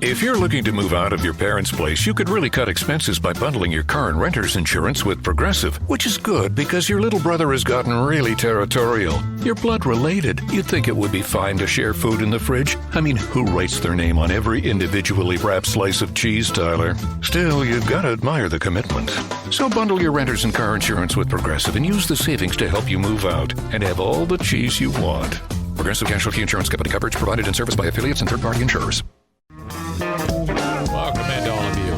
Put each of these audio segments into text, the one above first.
If you're looking to move out of your parents' place, you could really cut expenses by bundling your car and renter's insurance with Progressive, which is good because your little brother has gotten really territorial. You're blood related. You'd think it would be fine to share food in the fridge. I mean, who writes their name on every individually wrapped slice of cheese, Tyler? Still, you've got to admire the commitment. So bundle your renter's and car insurance with Progressive and use the savings to help you move out and have all the cheese you want. Progressive Casualty Insurance Company. Coverage provided and serviced by affiliates and third-party insurers. Welcome into all of you.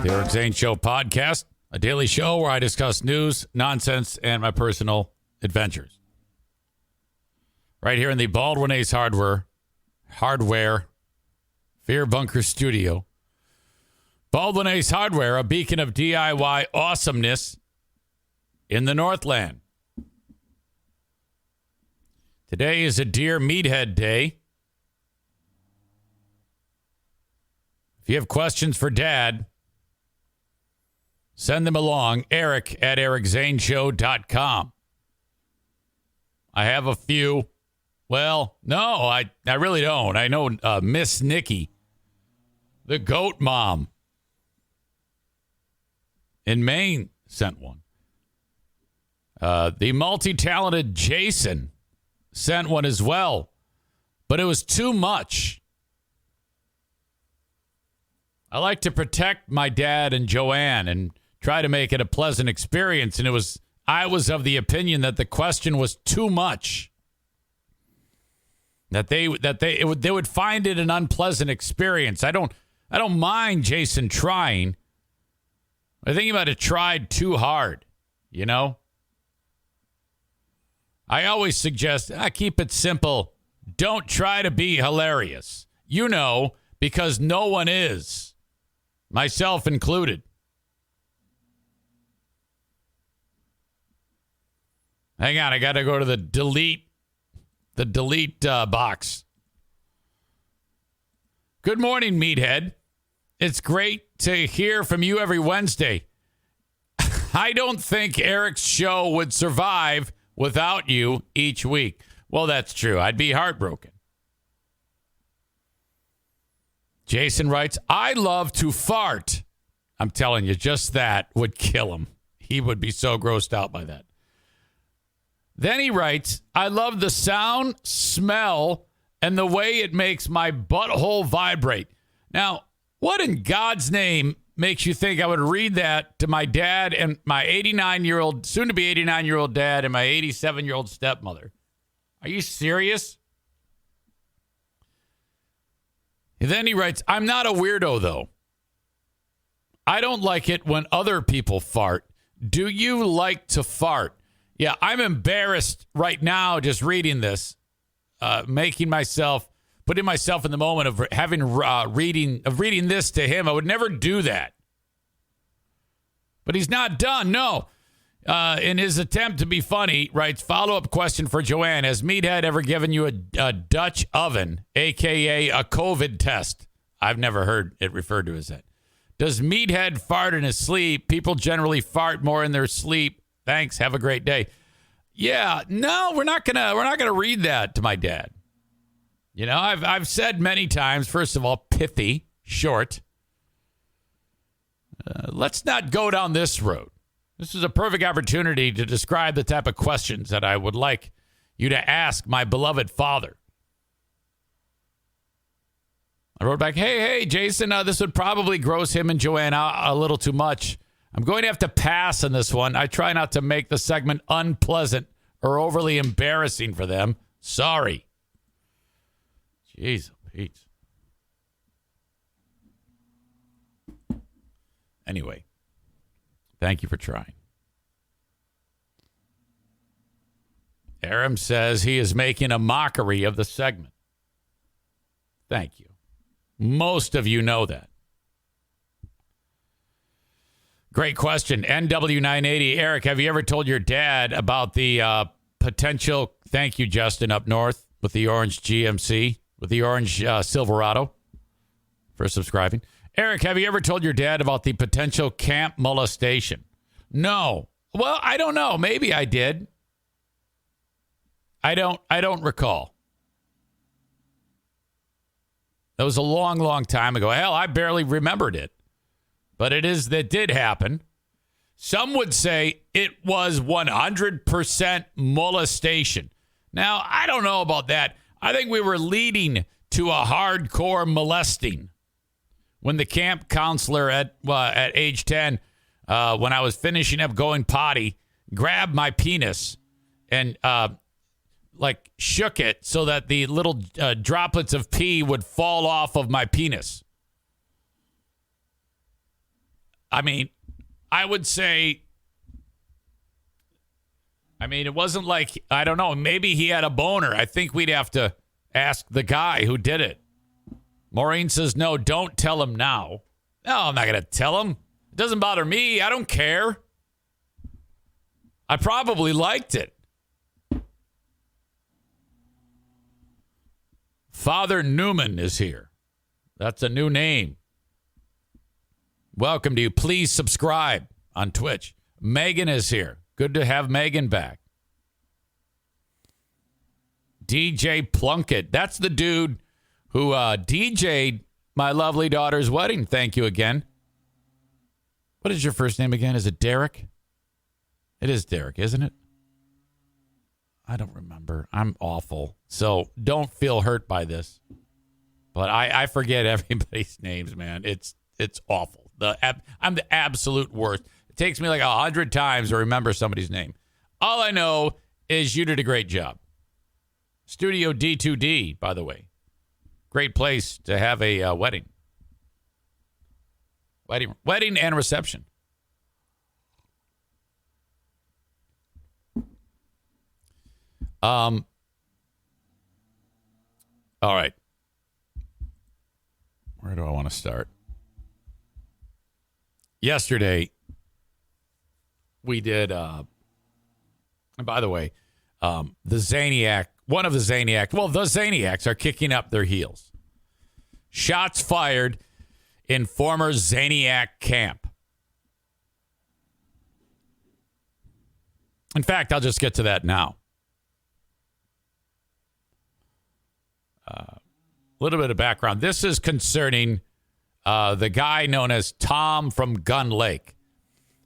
The Eric Zane Show Podcast, a daily show where I discuss news, nonsense, and my personal adventures. Right here in the Baldwin Ace Hardware Fear Bunker Studio. Baldwin Ace Hardware, a beacon of DIY awesomeness in the Northland. Today is a Dear Meathead Day. If you have questions for Dad, send them along. Eric at ericzaneshow.com. I have a few. Well, no, I really don't. I know Miss Nikki, the goat mom in Maine, sent one. The multi-talented Jason sent one as well, but it was too much. I like to protect my dad and Joanne and try to make it a pleasant experience, and I was of the opinion that the question was too much. That they would find it an unpleasant experience. I don't mind Jason trying. I think he might have tried too hard, you know? I always suggest, keep it simple. Don't try to be hilarious. You know, because no one is. Myself included. Hang on, I got to go to the delete box. Good morning, Meathead. It's great to hear from you every Wednesday. I don't think Eric's show would survive without you each week. Well, that's true. I'd be heartbroken. Jason writes, I love to fart. I'm telling you, just that would kill him. He would be so grossed out by that. Then he writes, I love the sound, smell, and the way it makes my butthole vibrate. Now, what in God's name makes you think I would read that to my dad and my 89-year-old, soon-to-be 89-year-old dad and my 87-year-old stepmother? Are you serious? And then he writes, I'm not a weirdo, though. I don't like it when other people fart. Do you like to fart? Yeah, I'm embarrassed right now just reading this, putting myself in the moment of reading this to him. I would never do that. But he's not done. No. In his attempt to be funny, writes, follow-up question for Joanne. Has Meathead ever given you a Dutch oven, a.k.a. a COVID test? I've never heard it referred to as that. Does Meathead fart in his sleep? People generally fart more in their sleep. Thanks. Have a great day. Yeah, no, we're not gonna read that to my dad. You know, I've said many times, first of all, pithy, short. Let's not go down this road. This is a perfect opportunity to describe the type of questions that I would like you to ask my beloved father. I wrote back, hey, Jason, this would probably gross him and Joanne out a little too much. I'm going to have to pass on this one. I try not to make the segment unpleasant or overly embarrassing for them. Sorry. Jeez, Pete. Anyway. Thank you for trying. Aram says he is making a mockery of the segment. Thank you. Most of you know that. Great question. NW980. Eric, have you ever told your dad about the potential, thank you, Justin, up north with the orange GMC, with the orange Silverado, for subscribing? Eric, have you ever told your dad about the potential camp molestation? No. Well, I don't know. Maybe I did. I don't recall. That was a long, long time ago. Hell, I barely remembered it. But that did happen. Some would say it was 100% molestation. Now, I don't know about that. I think we were leading to a hardcore molesting. When the camp counselor at age 10, when I was finishing up going potty, grabbed my penis and shook it so that the little droplets of pee would fall off of my penis. I mean, I would say, it wasn't like, I don't know, maybe he had a boner. I think we'd have to ask the guy who did it. Maureen says, no, don't tell him now. No, I'm not going to tell him. It doesn't bother me. I don't care. I probably liked it. Father Newman is here. That's a new name. Welcome to you. Please subscribe on Twitch. Megan is here. Good to have Megan back. DJ Plunkett. That's the dude who DJ'd my lovely daughter's wedding. Thank you again. What is your first name again? Is it Derek? It is Derek, isn't it? I don't remember. I'm awful. So don't feel hurt by this. But I forget everybody's names, man. It's awful. I'm the absolute worst. It takes me like 100 times to remember somebody's name. All I know is you did a great job. Studio D2D, by the way. Great place to have a wedding. Wedding and reception. All right. Where do I want to start? Yesterday, we did, and by the way, the Zaniac, the Zaniacs are kicking up their heels. Shots fired in former Zaniac camp. In fact, I'll just get to that now. A little bit of background. This is concerning the guy known as Tom from Gun Lake.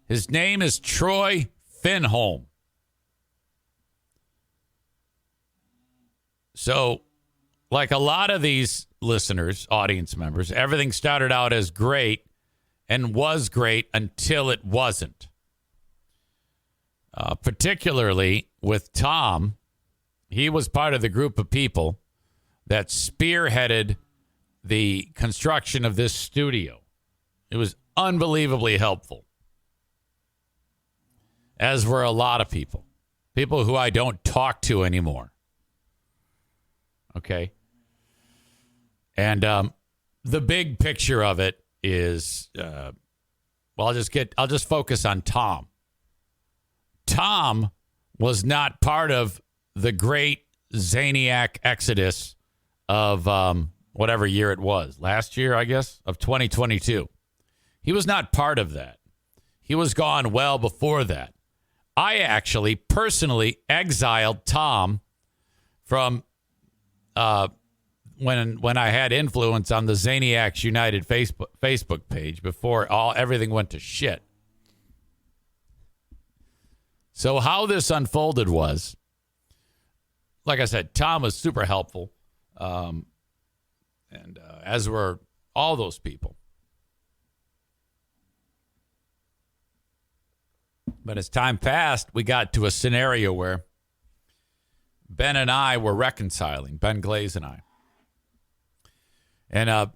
His name is Troy Finholm. So, like a lot of these listeners, audience members, everything started out as great and was great until it wasn't. Particularly with Tom, he was part of the group of people that spearheaded the construction of this studio. It was unbelievably helpful. As were a lot of people who I don't talk to anymore. Okay. And the big picture of it is, I'll just focus on Tom. Tom was not part of the great Zaniac exodus of whatever year it was. Last year, I guess, of 2022. He was not part of that. He was gone well before that. I actually personally exiled Tom from when I had influence on the Zaniacs United Facebook page before everything went to shit. So how this unfolded was, like I said, Tom was super helpful, and as were all those people. But as time passed, we got to a scenario where Ben and I were reconciling, Ben Glaze and I. And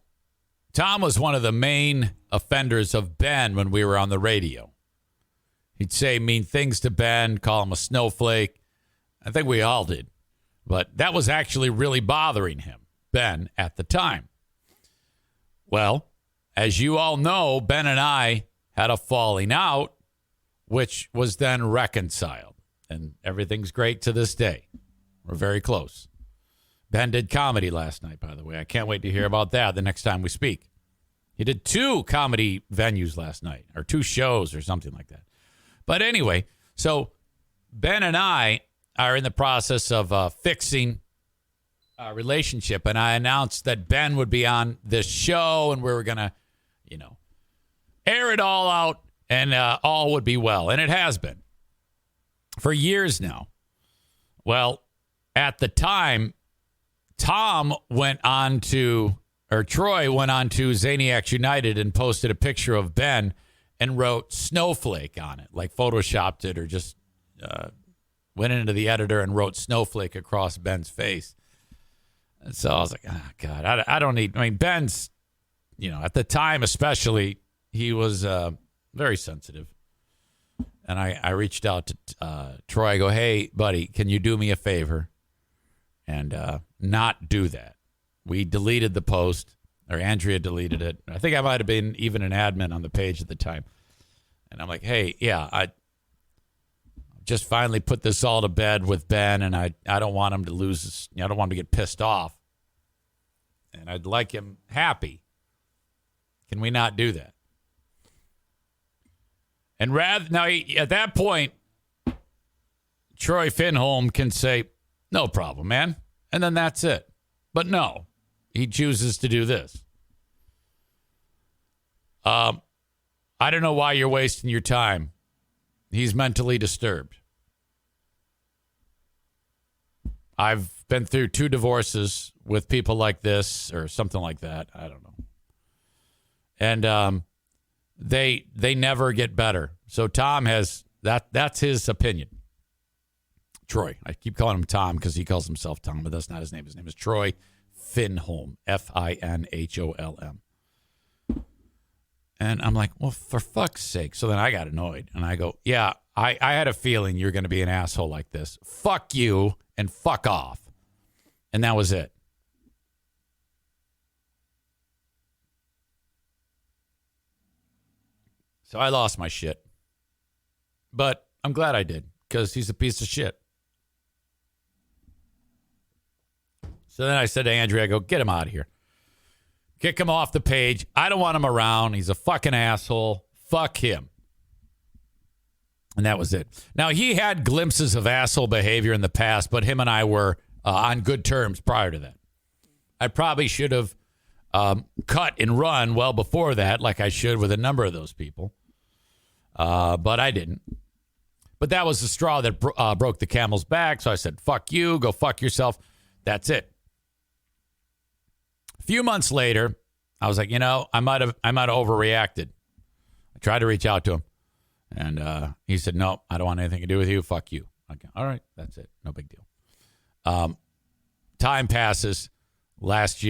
Tom was one of the main offenders of Ben when we were on the radio. He'd say mean things to Ben, call him a snowflake. I think we all did. But that was actually really bothering him, Ben, at the time. Well, as you all know, Ben and I had a falling out, which was then reconciled. And everything's great to this day. We're very close. Ben did comedy last night, by the way. I can't wait to hear about that the next time we speak. He did 2 comedy venues last night, or 2 shows or something like that. But anyway, so Ben and I are in the process of fixing relationship, and I announced that Ben would be on this show, and we were going to, air it all out, and all would be well. And it has been for years now. Well, at the time, Troy went on to Zaniacs United and posted a picture of Ben and wrote Snowflake on it, like photoshopped it or just went into the editor and wrote Snowflake across Ben's face. And so I was like, oh, God, I don't need, Ben's, at the time especially, he was very sensitive. And I reached out to Troy. I go, hey, buddy, can you do me a favor and not do that? We deleted the post, or Andrea deleted it. I think I might have been even an admin on the page at the time. And I'm like, hey, yeah, I just finally put this all to bed with Ben, and I don't want him to lose his, I don't want him to get pissed off. And I'd like him happy. Can we not do that? And at that point, Troy Finholm can say, no problem, man. And then that's it. But no, he chooses to do this. I don't know why you're wasting your time. He's mentally disturbed. I've been through 2 divorces with people like this or something like that. I don't know. And they never get better. So Tom has that's his opinion. Troy. I keep calling him Tom because he calls himself Tom, but that's not his name. His name is Troy Finholm, Finholm. And I'm like, well, for fuck's sake. So then I got annoyed. And I go, yeah, I had a feeling you're going to be an asshole like this. Fuck you and fuck off. And that was it. So I lost my shit. But I'm glad I did because he's a piece of shit. So then I said to Andrea, I go, get him out of here. Kick him off the page. I don't want him around. He's a fucking asshole. Fuck him. And that was it. Now, he had glimpses of asshole behavior in the past, but him and I were on good terms prior to that. I probably should have cut and run well before that, like I should with a number of those people. But I didn't. But that was the straw that broke the camel's back. So I said, fuck you. Go fuck yourself. That's it. A few months later, I was like, I might have overreacted. I tried to reach out to him. And he said, no, I don't want anything to do with you. Fuck you. Okay. All right. That's it. No big deal. Time passes. Last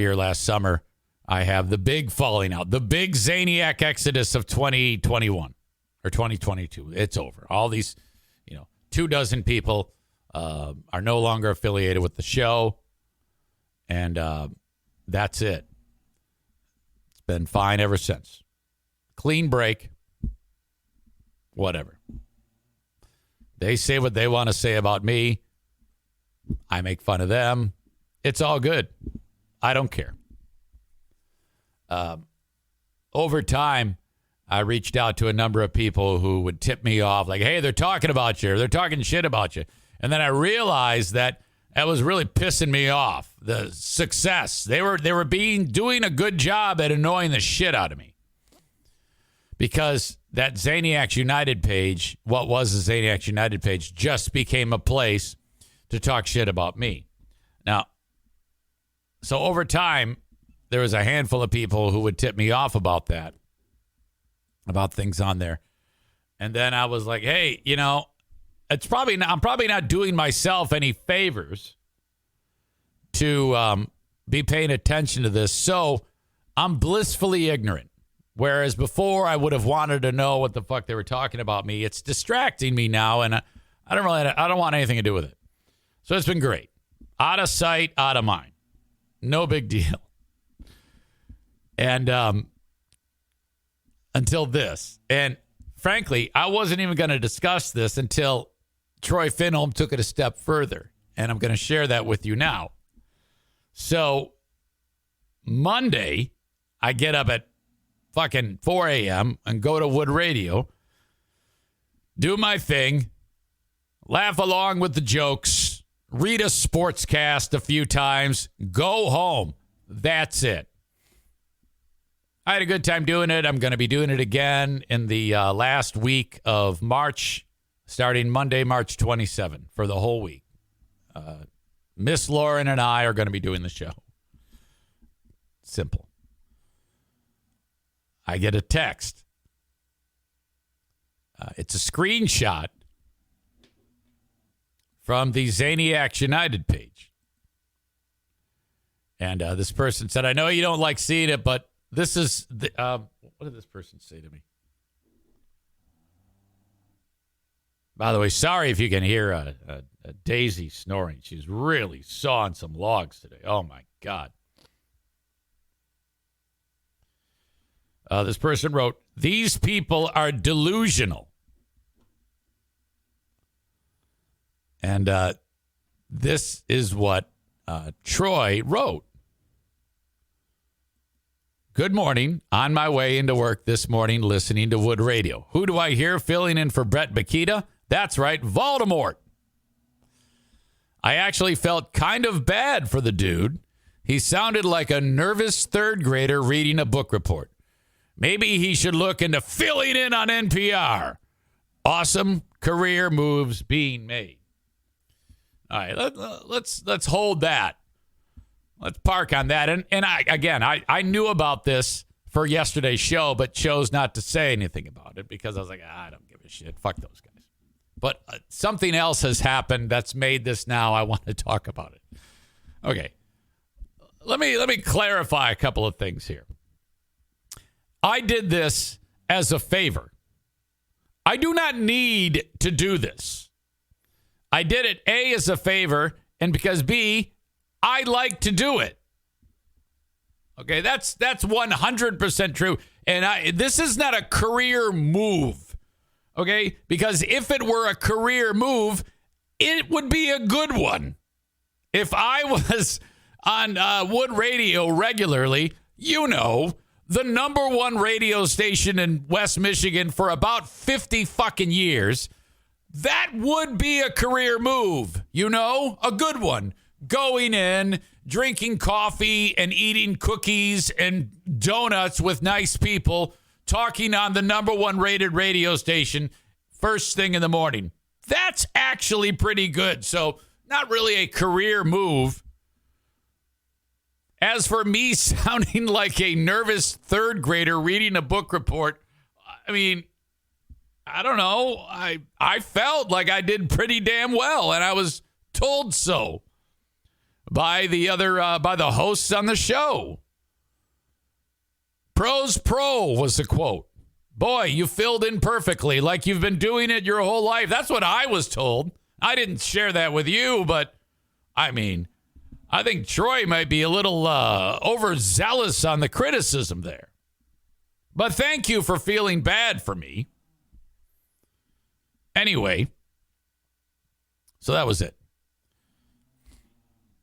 summer, I have the big falling out, the big Zaniac exodus of 2021 or 2022. It's over. All these, 24 people are no longer affiliated with the show. And that's it. It's been fine ever since. Clean break. Whatever. They say what they want to say about me. I make fun of them. It's all good. I don't care. Over time, I reached out to a number of people who would tip me off like, hey, they're talking about you. Or they're talking shit about you. And then I realized that was really pissing me off. The success. They were doing a good job at annoying the shit out of me. Because that Zaniacs United page, what was the Zaniacs United page, just became a place to talk shit about me. Now, so over time, there was a handful of people who would tip me off about that, about things on there. And then I was like, hey, I'm probably not doing myself any favors to be paying attention to this. So I'm blissfully ignorant. Whereas before I would have wanted to know what the fuck they were talking about me. It's distracting me now, and I don't want anything to do with it. So it's been great. Out of sight, out of mind. No big deal. And until this. And frankly, I wasn't even going to discuss this until Troy Finholm took it a step further. And I'm going to share that with you now. So Monday, I get up at fucking 4 a.m. and go to Wood Radio, do my thing, laugh along with the jokes, read a sportscast a few times, go home. That's it. I had a good time doing it. I'm going to be doing it again in the last week of March, starting Monday, March 27, for the whole week. Miss Lauren and I are going to be doing the show. Simple. I get a text. It's a screenshot from the Zaniac United page. And this person said, I know you don't like seeing it, but this is the, what did this person say to me? By the way, sorry if you can hear a Daisy snoring. She's really sawing some logs today. Oh, my God. This person wrote, these people are delusional. And this is what Troy wrote. Good morning. On my way into work this morning, listening to Wood Radio. Who do I hear filling in for Brett Bakita? That's right, Voldemort. I actually felt kind of bad for the dude. He sounded like a nervous third grader reading a book report. Maybe he should look into filling in on NPR. Awesome career moves being made. All right, let's hold that. Let's park on that. And I knew about this for yesterday's show, but chose not to say anything about it because I was like, I don't give a shit. Fuck those guys. But something else has happened that's made this now. I want to talk about it. Okay. Let me clarify a couple of things here. I did this as a favor. I do not need to do this. I did it, A, as a favor, and because, B, I like to do it. Okay, that's 100% true. And this is not a career move. Okay, because if it were a career move, it would be a good one. If I was on Wood Radio regularly, you know, the number one radio station in West Michigan for about 50 fucking years, that would be a career move, you know, a good one. Going in, drinking coffee and eating cookies and donuts with nice people, talking on the number one rated radio station first thing in the morning. That's actually pretty good. So not really a career move. As for me sounding like a nervous third grader reading a book report, I mean, I don't know. I felt like I did pretty damn well, and I was told so by the hosts on the show. Pro's pro was the quote. Boy, you filled in perfectly like you've been doing it your whole life. That's what I was told. I didn't share that with you, but I mean, I think Troy might be a little overzealous on the criticism there. But thank you for feeling bad for me. Anyway, so that was it.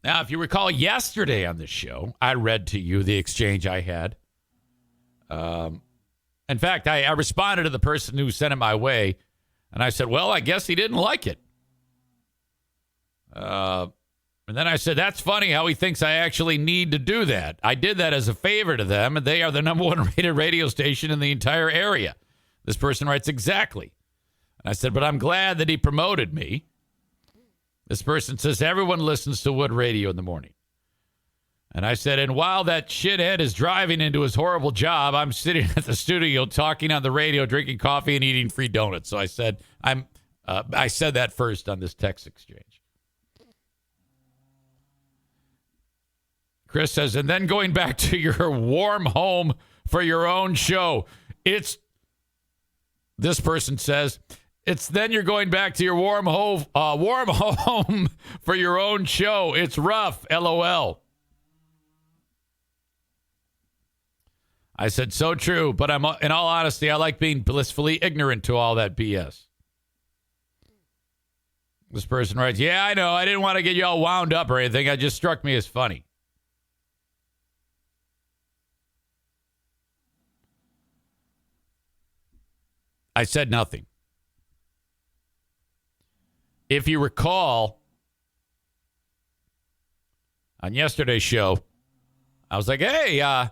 Now, if you recall yesterday on this show, I read to you the exchange I had. In fact, I responded to the person who sent it my way, and I said, well, I guess he didn't like it. And then I said, that's funny how he thinks I actually need to do that. I did that as a favor to them, and they are the number one rated radio station in the entire area. This person writes, exactly. And I said, but I'm glad that he promoted me. This person says, everyone listens to Wood Radio in the morning. And I said, and while that shithead is driving into his horrible job, I'm sitting at the studio talking on the radio, drinking coffee and eating free donuts. So I said, I said that first on this text exchange. Chris says, and then going back to your warm home for your own show. This person says, it's then you're going back to your warm home for your own show. It's rough, LOL. I said, so true, but in all honesty, I like being blissfully ignorant to all that BS. This person writes, yeah, I know. I didn't want to get you all wound up or anything. It just struck me as funny. I said nothing. If you recall, on yesterday's show, I was like, hey, I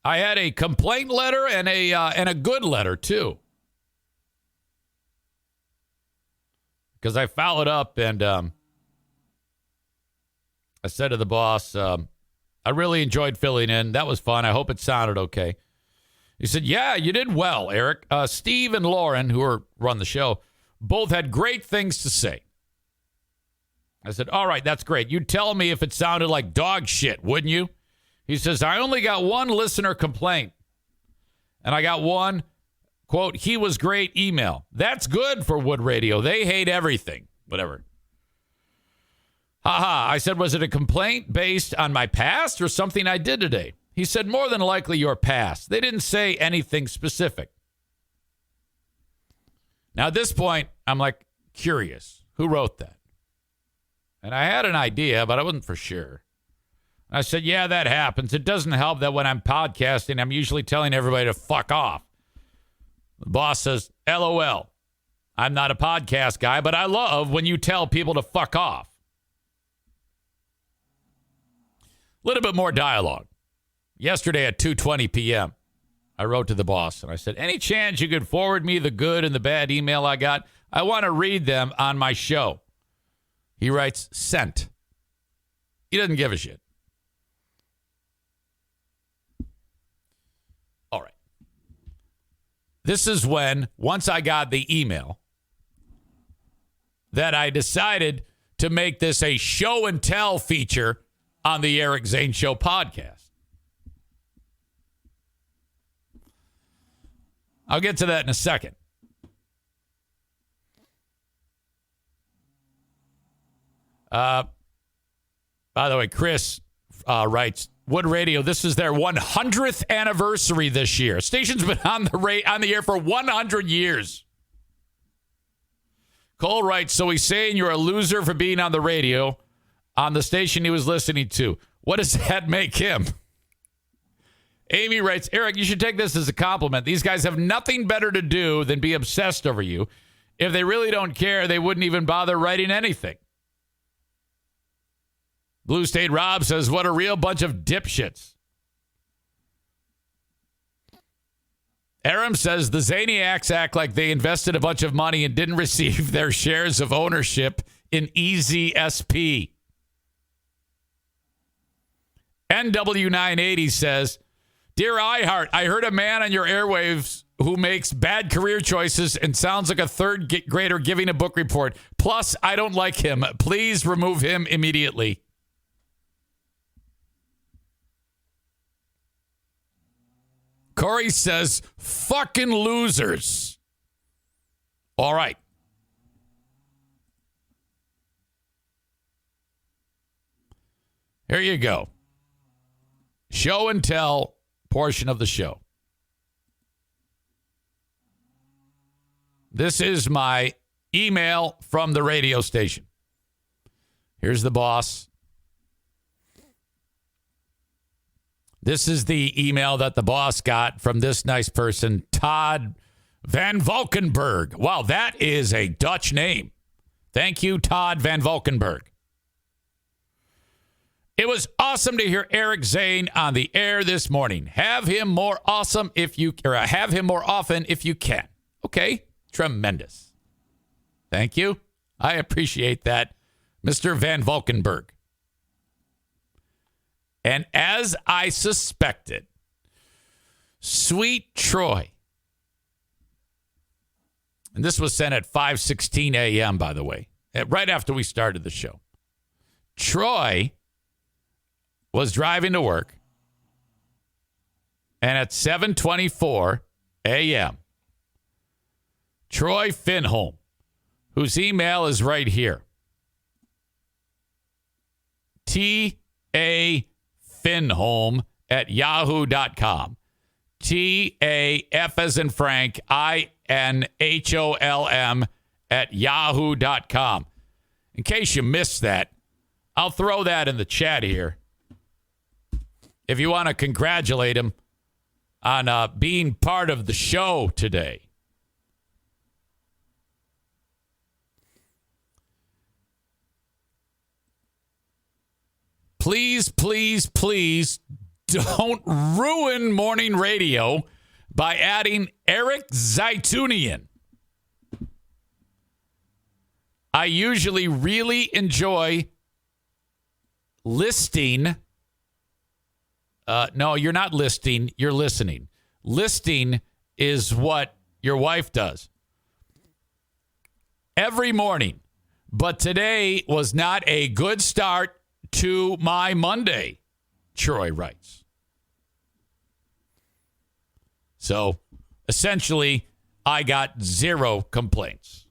had a complaint letter and a good letter, too. Because I followed up and I said to the boss, I really enjoyed filling in. That was fun. I hope it sounded okay. He said, yeah, you did well, Eric. Steve and Lauren, who run the show, both had great things to say. I said, all right, that's great. You'd tell me if it sounded like dog shit, wouldn't you? He says, I only got one listener complaint. And I got one, quote, he was great email. That's good for Wood Radio. They hate everything. Whatever. I said, was it a complaint based on my past or something I did today? He said, more than likely your past. They didn't say anything specific. Now, at this point, I'm like curious. Who wrote that? And I had an idea, but I wasn't for sure. I said, yeah, that happens. It doesn't help that when I'm podcasting, I'm usually telling everybody to fuck off. The boss says, LOL. I'm not a podcast guy, but I love when you tell people to fuck off. A little bit more dialogue. Yesterday at 2:20 p.m., I wrote to the boss, and I said, any chance you could forward me the good and the bad email I got? I want to read them on my show. He writes, sent. He doesn't give a shit. All right. This is when, once I got the email, that I decided to make this a show and tell feature on the Eric Zane Show podcast. I'll get to that in a second. By the way, Chris writes, Wood Radio, this is their 100th anniversary this year. Station's been on the air for 100 years. Cole writes, so he's saying you're a loser for being on the radio on the station he was listening to. What does that make him? Amy writes, Eric, you should take this as a compliment. These guys have nothing better to do than be obsessed over you. If they really don't care, they wouldn't even bother writing anything. Blue State Rob says, what a real bunch of dipshits. Aram says, the Zaniacs act like they invested a bunch of money and didn't receive their shares of ownership in EZSP. NW980 says, Dear iHeart, I heard a man on your airwaves who makes bad career choices and sounds like a third grader giving a book report. Plus, I don't like him. Please remove him immediately. Corey says, fucking losers. All right. Here you go. Show and tell portion of the show. This is my email from the radio station. Here's the boss. This is the email that the boss got from this nice person, Todd Van Valkenburg. Wow, that is a Dutch name. Thank you, Todd Van Valkenburg. It was awesome to hear Eric Zane on the air this morning. Have him more often if you can. Okay, tremendous. Thank you. I appreciate that, Mr. Van Valkenburg. And as I suspected, Sweet Troy, and this was sent at 5:16 a.m., by the way, right after we started the show. Troy was driving to work, and at 7:24 a.m., Troy Finholm, whose email is right here, T-A-Finholm at yahoo.com. T-A-F as in Frank, I-N-H-O-L-M at yahoo.com. In case you missed that, I'll throw that in the chat here. If you want to congratulate him on being part of the show today. please, please, please don't ruin morning radio by adding Eric Zane. I usually really enjoy listing. No, you're not listing. You're listening. Listing is what your wife does every morning. But today was not a good start to my Monday, Troy writes. So, essentially, I got 0 complaints.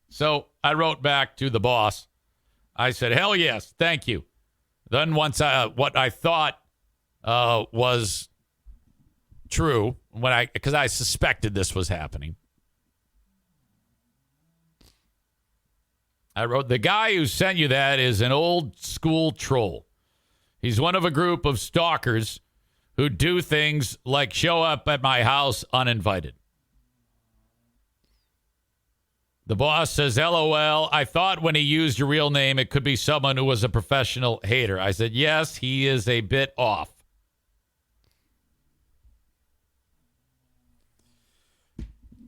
So, I wrote back to the boss. I said, hell yes, thank you. Then once what I thought was true, because I suspected this was happening. I wrote, the guy who sent you that is an old school troll. He's one of a group of stalkers who do things like show up at my house uninvited. The boss says, LOL, I thought when he used your real name, it could be someone who was a professional hater. I said, yes, he is a bit off.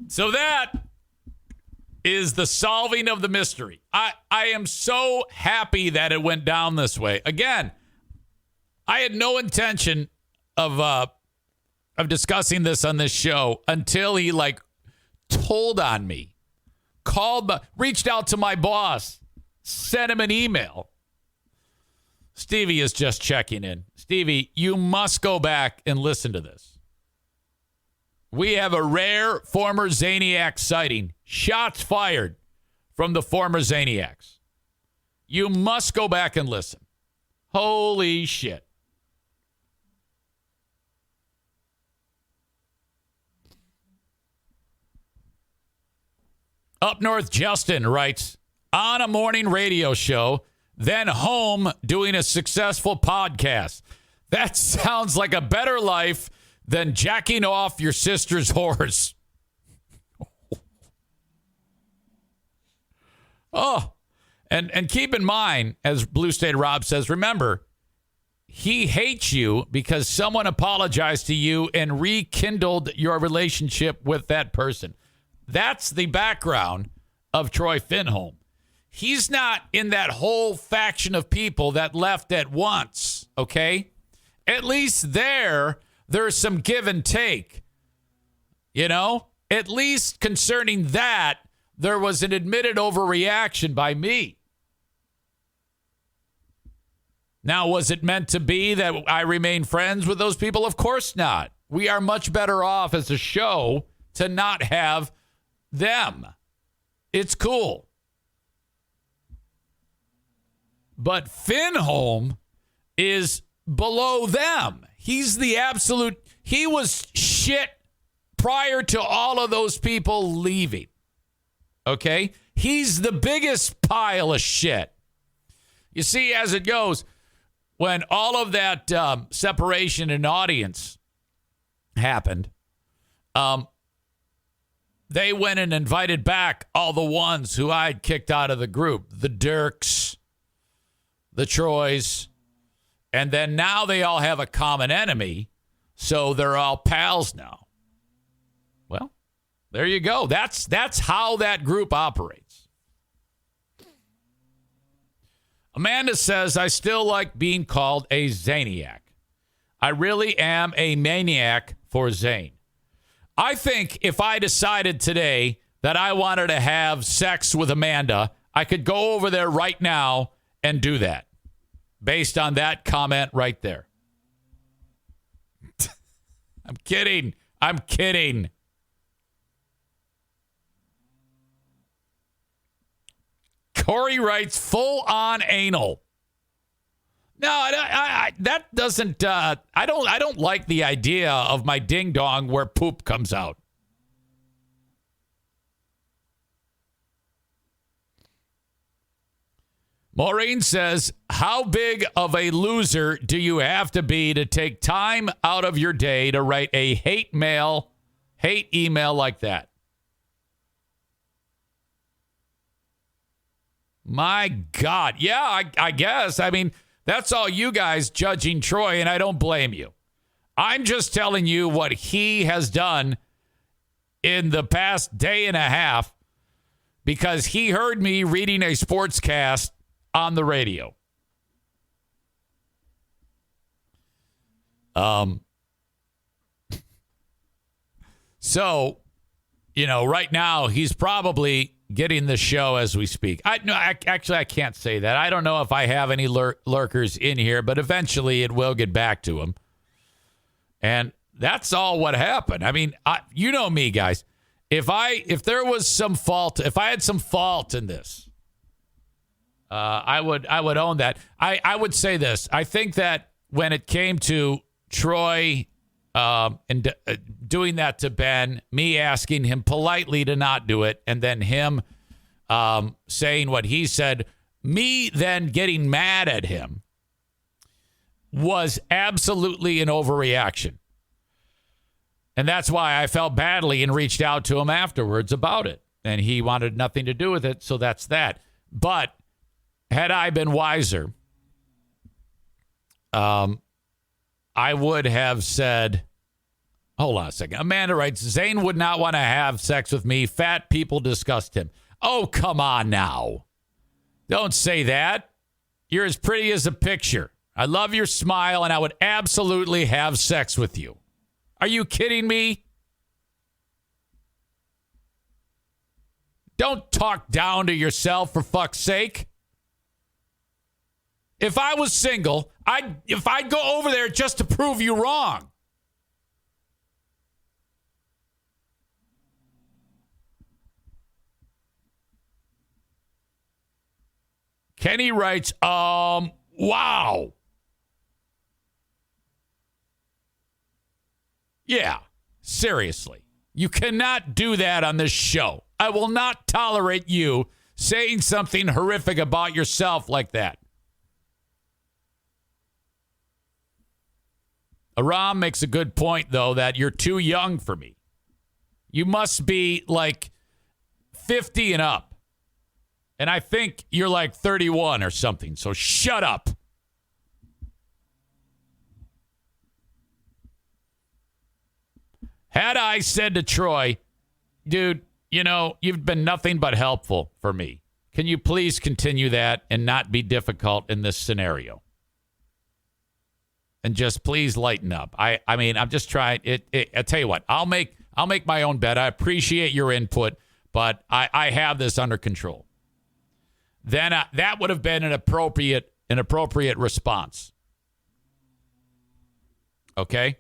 So that is the solving of the mystery. I am so happy that it went down this way. Again, I had no intention of discussing this on this show until he told on me. Reached out to my boss, sent him an email. Stevie is just checking in. Stevie, you must go back and listen to this. We have a rare former Zaniac sighting. Shots fired from the former Zaniacs. You must go back and listen. Holy shit. Up North Justin writes, on a morning radio show, then home doing a successful podcast. That sounds like a better life than jacking off your sister's horse. Oh, and keep in mind, as Blue State Rob says, remember, he hates you because someone apologized to you and rekindled your relationship with that person. That's the background of Troy Finholm. He's not in that whole faction of people that left at once, okay? At least there's some give and take. You know? At least concerning that, there was an admitted overreaction by me. Now, was it meant to be that I remain friends with those people? Of course not. We are much better off as a show to not have them. It's cool. But Finholm is below them. He's the absolute, he was shit prior to all of those people leaving. Okay? He's the biggest pile of shit. You see, as it goes, when all of that separation in audience happened, they went and invited back all the ones who I'd kicked out of the group. The Dirks, the Troys. And then now they all have a common enemy. So they're all pals now. Well, there you go. That's how that group operates. Amanda says, I still like being called a Zaniac. I really am a maniac for Zane. I think if I decided today that I wanted to have sex with Amanda, I could go over there right now and do that based on that comment right there. I'm kidding. Corey writes, full on anal. No, that doesn't. I don't like the idea of my ding dong where poop comes out. Maureen says, how big of a loser do you have to be to take time out of your day to write a hate email like that? My God. Yeah, I guess. I mean, that's all you guys judging Troy, and I don't blame you. I'm just telling you what he has done in the past day and a half because he heard me reading a sportscast on the radio. So, right now he's probably getting the show as we speak. I can't say that. I don't know if I have any lurkers in here, but eventually it will get back to him. And that's all what happened. I mean, you know me, guys. If there was some fault, if I had some fault in this, I would own that. I would say this. I think that when it came to Troy and doing that to Ben, me asking him politely to not do it, and then him saying what he said, me then getting mad at him was absolutely an overreaction. And that's why I felt badly and reached out to him afterwards about it. And he wanted nothing to do with it, so that's that. But had I been wiser, I would have said, hold on a second. Amanda writes, Zane would not want to have sex with me. Fat people disgust him. Oh, come on now. Don't say that. You're as pretty as a picture. I love your smile, and I would absolutely have sex with you. Are you kidding me? Don't talk down to yourself, for fuck's sake. If I was single, I'd go over there just to prove you wrong. Kenny writes, wow. Yeah, seriously. You cannot do that on this show. I will not tolerate you saying something horrific about yourself like that. Aram makes a good point, though, that you're too young for me. You must be like 50 and up. And I think you're like 31 or something, so shut up. Had I said to Troy, dude, you've been nothing but helpful for me. Can you please continue that and not be difficult in this scenario? And just please lighten up. I mean, I'm just trying. I tell you what, I'll make my own bet. I appreciate your input, but I have this under control. Then that would have been an appropriate response. Okay?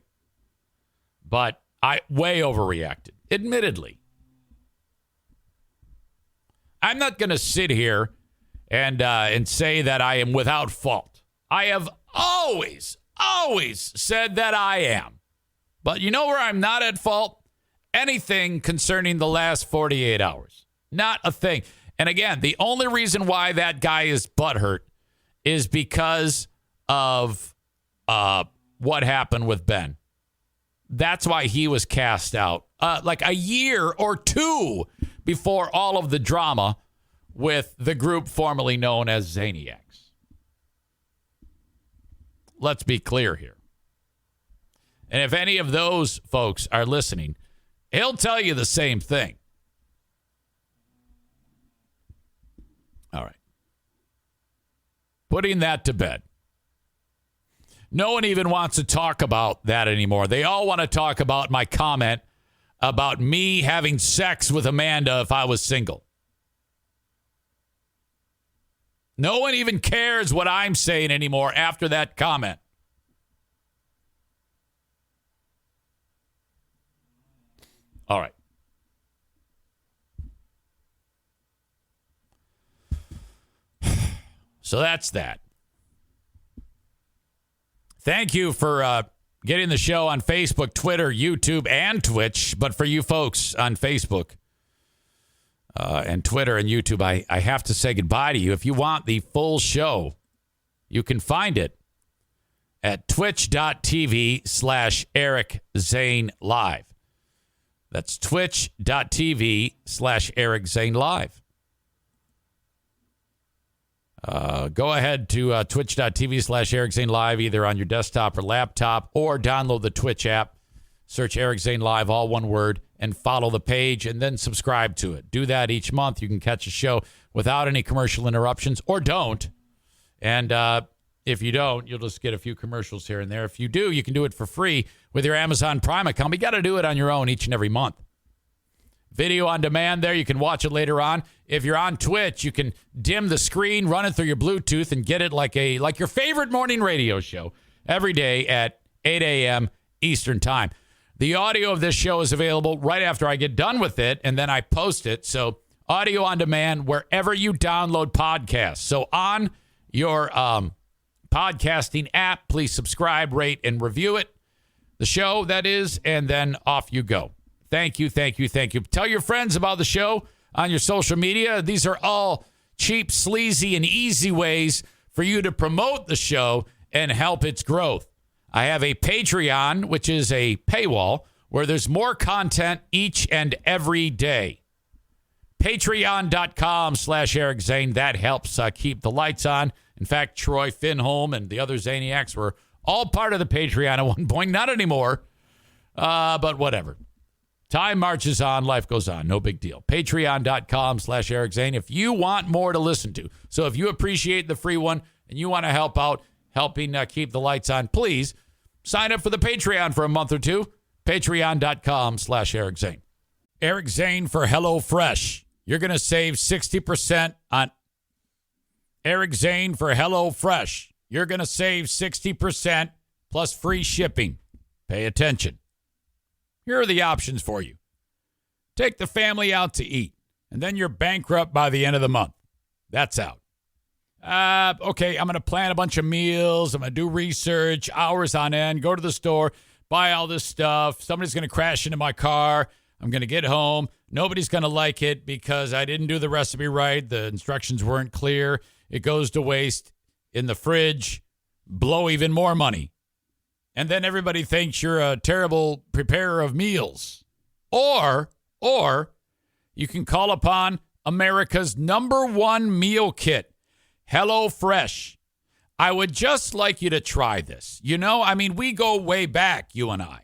But I way overreacted, admittedly. I'm not going to sit here and say that I am without fault. I have always said that I am. But you know where I'm not at fault? Anything concerning the last 48 hours. Not a thing. And again, the only reason why that guy is butthurt is because of what happened with Ben. That's why he was cast out like a year or two before all of the drama with the group formerly known as Zaniacs. Let's be clear here. And if any of those folks are listening, he'll tell you the same thing. All right. Putting that to bed. No one even wants to talk about that anymore. They all want to talk about my comment about me having sex with Amanda if I was single. No one even cares what I'm saying anymore after that comment. All right. So that's that. Thank you for getting the show on Facebook, Twitter, YouTube, and Twitch. But for you folks on Facebook and Twitter and YouTube, I have to say goodbye to you. If you want the full show, you can find it at twitch.tv/Eric Zane Live. That's twitch.tv/Eric Zane Live. Go ahead to twitch.tv/Eric Zane Live, either on your desktop or laptop, or download the Twitch app. Search Eric Zane Live, all one word, and follow the page, and then subscribe to it. Do that each month. You can catch a show without any commercial interruptions, or don't. And if you don't, you'll just get a few commercials here and there. If you do, you can do it for free with your Amazon Prime account. But you got to do it on your own each and every month. Video on demand there. You can watch it later on. If you're on Twitch, you can dim the screen, run it through your Bluetooth, and get it like your favorite morning radio show every day at 8 a.m. Eastern Time. The audio of this show is available right after I get done with it, and then I post it. So audio on demand wherever you download podcasts. So on your podcasting app, please subscribe, rate, and review it. The show, that is, and then off you go. Thank you, thank you, thank you. Tell your friends about the show on your social media. These are all cheap, sleazy, and easy ways for you to promote the show and help its growth. I have a Patreon, which is a paywall, where there's more content each and every day. Patreon.com/Eric Zane. That helps keep the lights on. In fact, Troy Finholm and the other Zaniacs were all part of the Patreon at one point. Not anymore, but whatever. Time marches on. Life goes on. No big deal. Patreon.com/Eric Zane. If you want more to listen to, so if you appreciate the free one and you want to help out, helping keep the lights on, please sign up for the Patreon for a month or two. Patreon.com/Eric Zane. Eric Zane for HelloFresh. You're going to save 60% on Eric Zane for HelloFresh. You're going to save 60% plus free shipping. Pay attention. Here are the options for you. Take the family out to eat, and then you're bankrupt by the end of the month. That's out. Okay, I'm going to plan a bunch of meals. I'm going to do research, hours on end, go to the store, buy all this stuff. Somebody's going to crash into my car. I'm going to get home. Nobody's going to like it because I didn't do the recipe right. The instructions weren't clear. It goes to waste in the fridge. Blow even more money. And then everybody thinks you're a terrible preparer of meals. Or you can call upon America's #1 meal kit, HelloFresh. I would just like you to try this. You know, I mean, we go way back, you and I.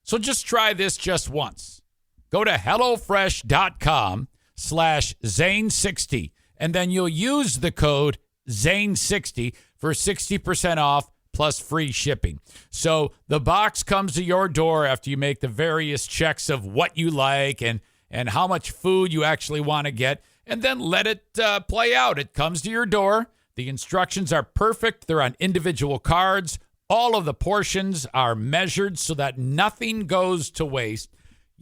So just try this just once. Go to HelloFresh.com/Zane60, and then you'll use the code Zane60 for 60% off plus free shipping. So the box comes to your door after you make the various checks of what you like and how much food you actually want to get, and then let it play out. It comes to your door. The instructions are perfect. They're on individual cards. All of the portions are measured so that nothing goes to waste.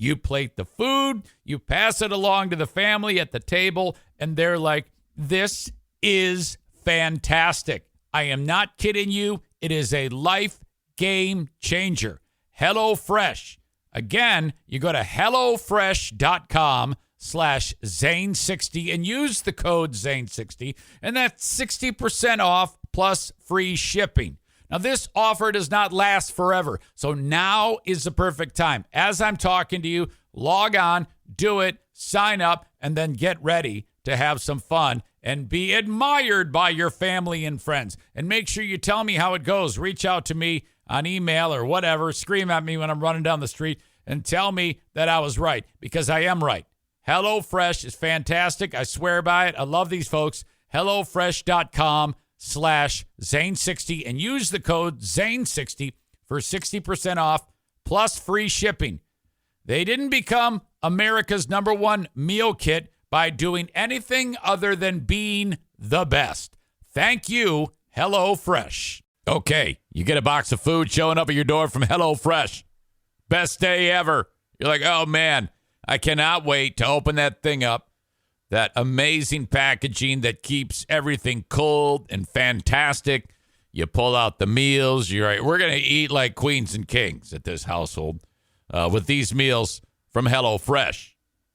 You plate the food, you pass it along to the family at the table, and they're like, this is fantastic. I am not kidding you. It is a life game changer. HelloFresh. Again, you go to HelloFresh.com/Zane60 and use the code Zane60, and that's 60% off plus free shipping. Now, this offer does not last forever, so now is the perfect time. As I'm talking to you, log on, do it, sign up, and then get ready to have some fun and be admired by your family and friends. And make sure you tell me how it goes. Reach out to me on email or whatever. Scream at me when I'm running down the street and tell me that I was right, because I am right. HelloFresh is fantastic. I swear by it. I love these folks. HelloFresh.com/Zane60 and use the code Zane60 for 60% off plus free shipping. They didn't become America's #1 meal kit by doing anything other than being the best. Thank you, HelloFresh. Okay, you get a box of food showing up at your door from HelloFresh. Best day ever. You're like, oh man, I cannot wait to open that thing up. That amazing packaging that keeps everything cold and fantastic. You pull out the meals. You're right. We're going to eat like queens and kings at this household with these meals from HelloFresh.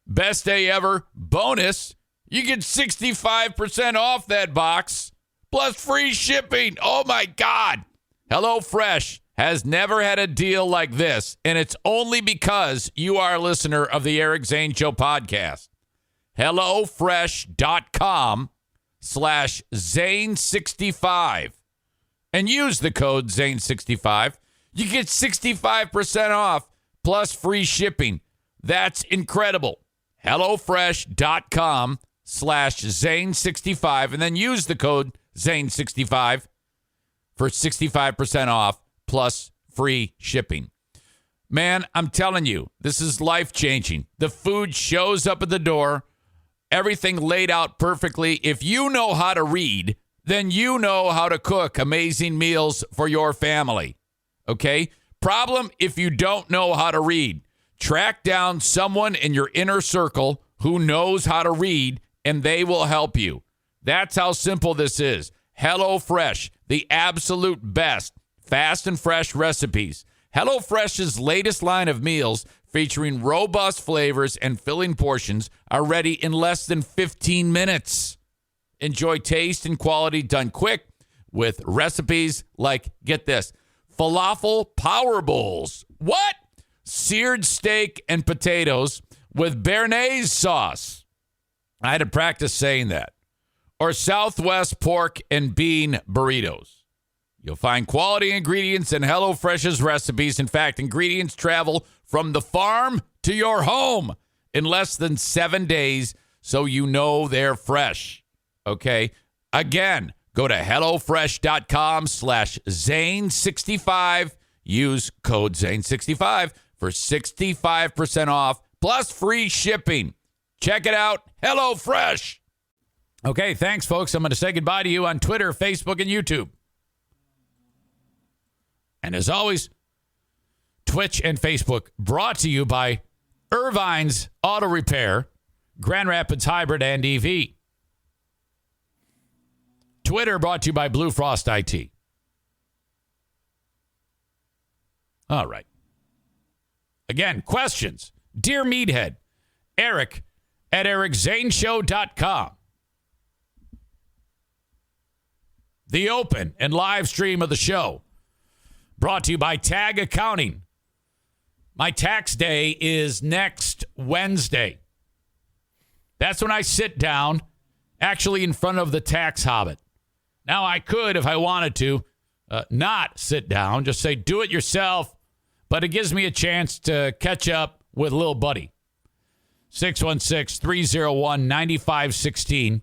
Best day ever. Bonus, you get 65% off that box plus free shipping. Oh, my God. HelloFresh has never had a deal like this, and it's only because you are a listener of the Eric Zane Show Podcast. HelloFresh.com HelloFresh.com/Zane65 and use the code Zane65. You get 65% off plus free shipping. That's incredible. HelloFresh.com/Zane65 and then use the code Zane65 for 65% off plus free shipping. Man, I'm telling you, this is life-changing. The food shows up at the door, everything laid out perfectly. If you know how to read, then you know how to cook amazing meals for your family. Okay? Problem if you don't know how to read. Track down someone in your inner circle who knows how to read, and they will help you. That's how simple this is. HelloFresh, the absolute best fast and fresh recipes. HelloFresh's latest line of meals featuring robust flavors and filling portions are ready in less than 15 minutes. Enjoy taste and quality done quick with recipes like, get this, falafel power bowls. What? Seared steak and potatoes with béarnaise sauce. I had to practice saying that. Or Southwest pork and bean burritos. You'll find quality ingredients in HelloFresh's recipes. In fact, ingredients travel from the farm to your home in less than 7 days, so you know they're fresh. Okay? Again, go to HelloFresh.com/Zane65. Use code Zane65 for 65% off plus free shipping. Check it out. HelloFresh. Okay, thanks, folks. I'm going to say goodbye to you on Twitter, Facebook, and YouTube. And as always, Twitch and Facebook brought to you by Irvine's Auto Repair, Grand Rapids Hybrid and EV. Twitter brought to you by Blue Frost IT. All right. Again, questions. Dear Meathead, Eric at ericzaneshow.com. The open and live stream of the show brought to you by Tag Accounting. My tax day is next Wednesday. That's when I sit down, actually in front of the tax hobbit. Now, I could, if I wanted to, not sit down, just say, do it yourself, but it gives me a chance to catch up with little buddy. 616-301-9516.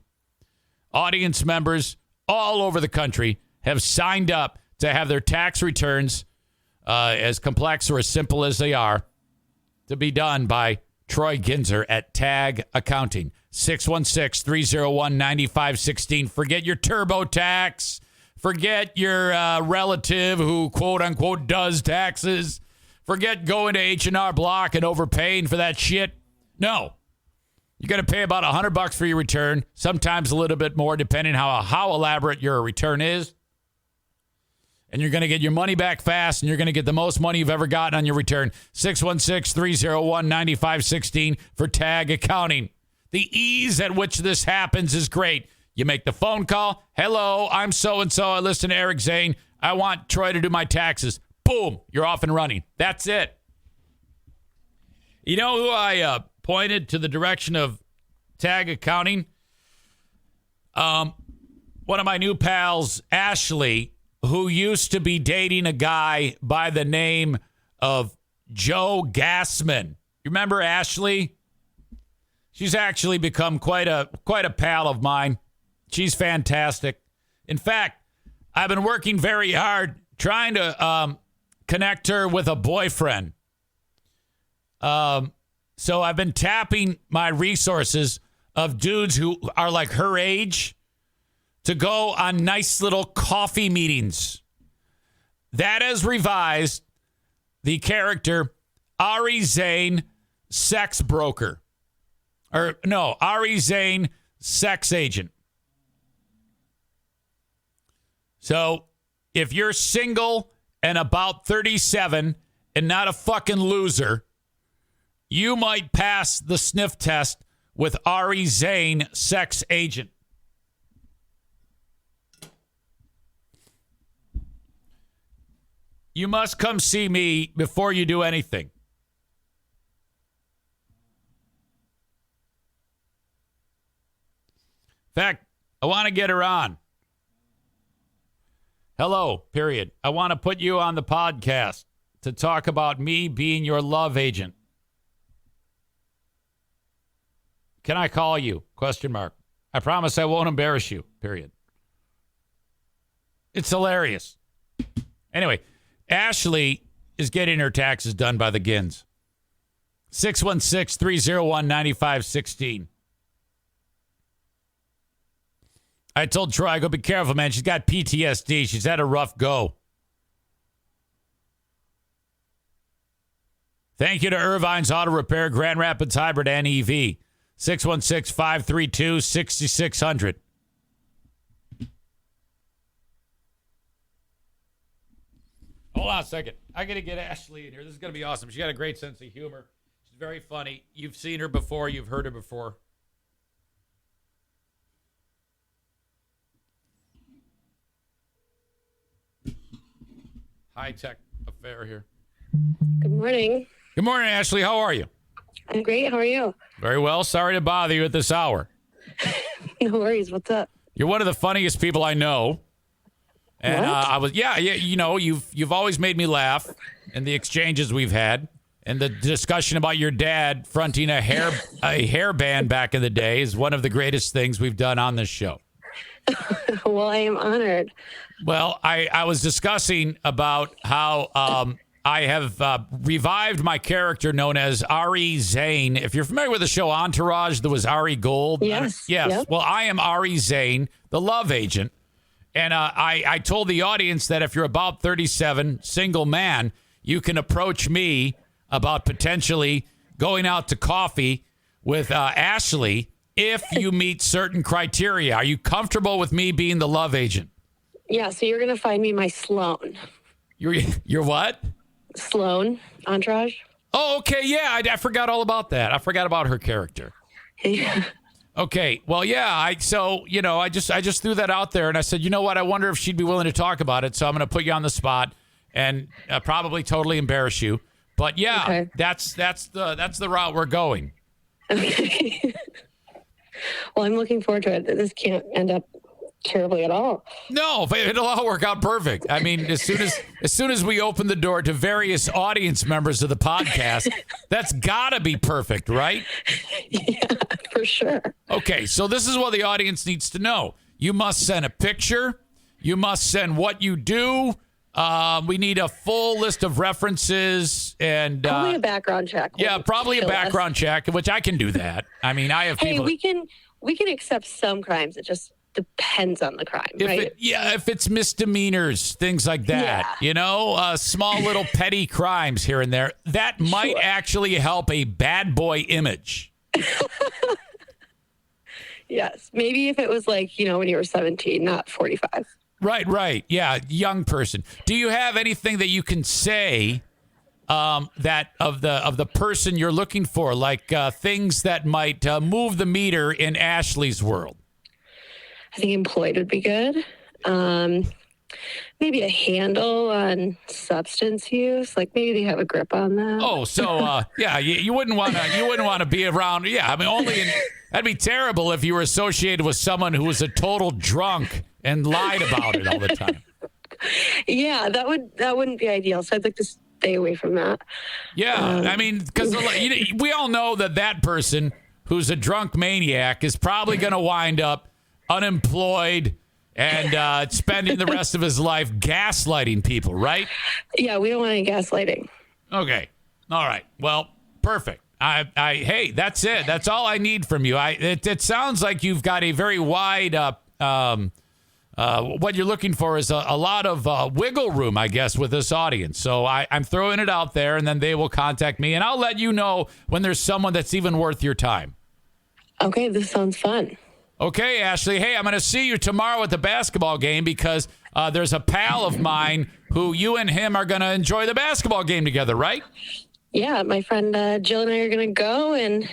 Audience members all over the country have signed up to have their tax returns, as complex or as simple as they are, to be done by Troy Ginzer at Tag Accounting. 616-301-9516. Forget your TurboTax. Forget your relative who, quote unquote, does taxes. Forget going to H&R Block and overpaying for that shit. No. You're going to pay about $100 for your return, sometimes a little bit more, depending how elaborate your return is. And you're going to get your money back fast, and you're going to get the most money you've ever gotten on your return. 616-301-9516 for Tag Accounting. The ease at which this happens is great. You make the phone call. Hello, I'm so-and-so. I listen to Eric Zane. I want Troy to do my taxes. Boom, you're off and running. That's it. You know who I pointed to the direction of Tag Accounting? One of my new pals, Ashley, who used to be dating a guy by the name of Joe Gassman. You remember Ashley? She's actually become quite a pal of mine. She's fantastic. In fact, I've been working very hard trying to connect her with a boyfriend. So I've been tapping my resources of dudes who are like her age to go on nice little coffee meetings. That has revised the character Are Zane Sex Broker. Or no, Are Zane Sex Agent. So if you're single and about 37 and not a fucking loser, you might pass the sniff test with Are Zane Sex Agent. You must come see me before you do anything. In fact, I want to get her on. Hello, period. I want to put you on the podcast to talk about me being your love agent. Can I call you? Question mark. I promise I won't embarrass you, period. It's hilarious. Anyway, Ashley is getting her taxes done by the Gins. 616-301-9516. I told Troy, I go, be careful, man. She's got PTSD. She's had a rough go. Thank you to Irvine's Auto Repair, Grand Rapids Hybrid and EV. 616-532-6600. Hold on a second. I got to get Ashley in here. This is going to be awesome. She's got a great sense of humor. She's very funny. You've seen her before. You've heard her before. High-tech affair here. Good morning. Good morning, Ashley. How are you? I'm great. How are you? Very well. Sorry to bother you at this hour. No worries. What's up? You're one of the funniest people I know. And you know, you've always made me laugh in the exchanges we've had, and the discussion about your dad fronting a hair band back in the day is one of the greatest things we've done on this show. Well, I am honored. Well, I was discussing about how I have revived my character known as Are Zane. If you're familiar with the show Entourage, there was Ari Gold. Yes. Yes. Yep. Well, I am Are Zane, the love agent. And I told the audience that if you're about 37, single man, you can approach me about potentially going out to coffee with Ashley if you meet certain criteria. Are you comfortable with me being the love agent? Yeah, so you're going to find me my Sloan. You're what? Sloan, Entourage. Oh, okay. Yeah, I forgot all about that. I forgot about her character. Yeah. Okay. Well, yeah. I just threw that out there, and I said, you know what? I wonder if she'd be willing to talk about it. So I'm going to put you on the spot and probably totally embarrass you. But yeah, okay. that's the route we're going. Okay. Well, I'm looking forward to it. This can't end up terribly at all. No, it'll all work out perfect. I mean, as soon as we open the door to various audience members of the podcast, that's got to be perfect, right? Yeah, for sure. Okay, so this is what the audience needs to know. You must send a picture. You must send what you do. We need a full list of references and probably a background check. Yeah, probably a background check, which I can do that. I mean, I have people. Hey, we can accept some crimes. It just depends on the crime, right? If it's misdemeanors, things like that, small little petty crimes here and there, that might actually help a bad boy image. Yes. Maybe if it was like, when you were 17, not 45. Right. Yeah. Young person. Do you have anything that you can say that of the person you're looking for, like things that might move the meter in Ashley's world? I think employed would be good. Maybe a handle on substance use, like maybe they have a grip on that. Oh, so you wouldn't want to be around. Yeah, I mean, that'd be terrible if you were associated with someone who was a total drunk and lied about it all the time. Yeah, that wouldn't be ideal. So I'd like to stay away from that. Yeah, I mean, because we all know that person who's a drunk maniac is probably going to wind up unemployed and spending the rest of his life gaslighting people, right? Yeah, we don't want any gaslighting. Okay. All right. Well, perfect. Hey, that's it. That's all I need from you. It sounds like you've got a very wide, what you're looking for is a lot of wiggle room, I guess, with this audience. So I'm throwing it out there, and then they will contact me, and I'll let you know when there's someone that's even worth your time. Okay, this sounds fun. Okay, Ashley. Hey, I'm going to see you tomorrow at the basketball game because there's a pal of mine who you and him are going to enjoy the basketball game together, right? Yeah, my friend Jill and I are going to go and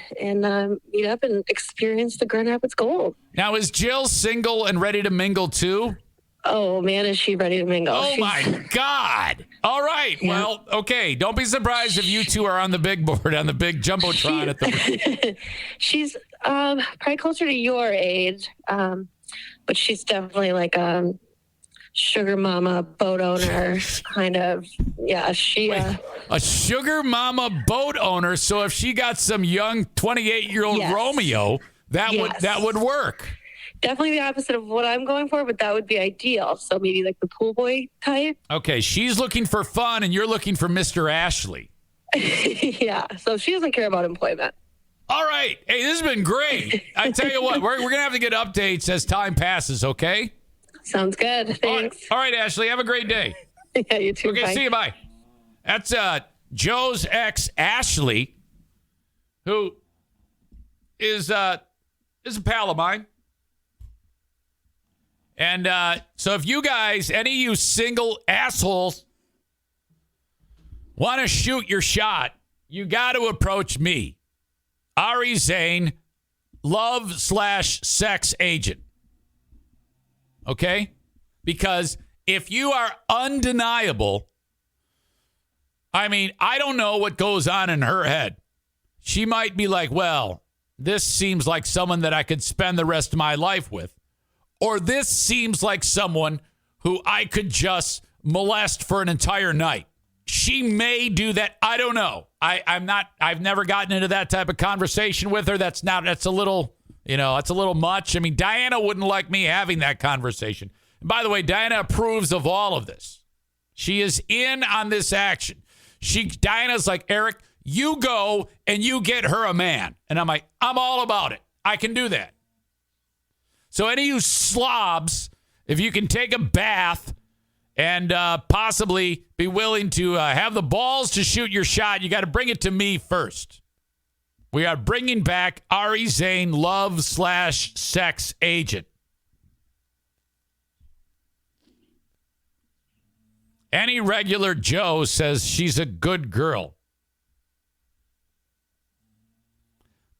meet up and experience the Grand Rapids Gold. Now, is Jill single and ready to mingle too? Oh, man, is she ready to mingle. My God. All right. Yeah. Well, okay. Don't be surprised if you two are on the big board, on the big Jumbotron at the... She's probably closer to your age, but she's definitely like a sugar mama, boat owner kind of. Yeah, she. A sugar mama boat owner. So if she got some young 28-year-old Romeo, that would work. Definitely the opposite of what I'm going for, but that would be ideal. So maybe like the pool boy type. Okay, she's looking for fun, and you're looking for Mr. Ashley. Yeah, so she doesn't care about employment. All right. Hey, this has been great. I tell you what, we're going to have to get updates as time passes, okay? Sounds good. Thanks. All right, Ashley, have a great day. Yeah, you too. Okay, bye. see you, bye. That's Joe's ex, Ashley, who is a pal of mine. And so if you guys, any of you single assholes, want to shoot your shot, you got to approach me, Are Zane, love/sex agent. Okay? Because if you are undeniable, I mean, I don't know what goes on in her head. She might be like, well, this seems like someone that I could spend the rest of my life with. Or this seems like someone who I could just molest for an entire night. She may do that. I don't know. I've never gotten into that type of conversation with her. That's a little much. I mean, Diana wouldn't like me having that conversation. And by the way, Diana approves of all of this. She is in on this action. Diana's like, Eric, you go and you get her a man. And I'm like, I'm all about it. I can do that. So any of you slobs, if you can take a bath and possibly be willing to have the balls to shoot your shot, you got to bring it to me first. We are bringing back Are Zane, love/sex agent. Any regular Joe says she's a good girl.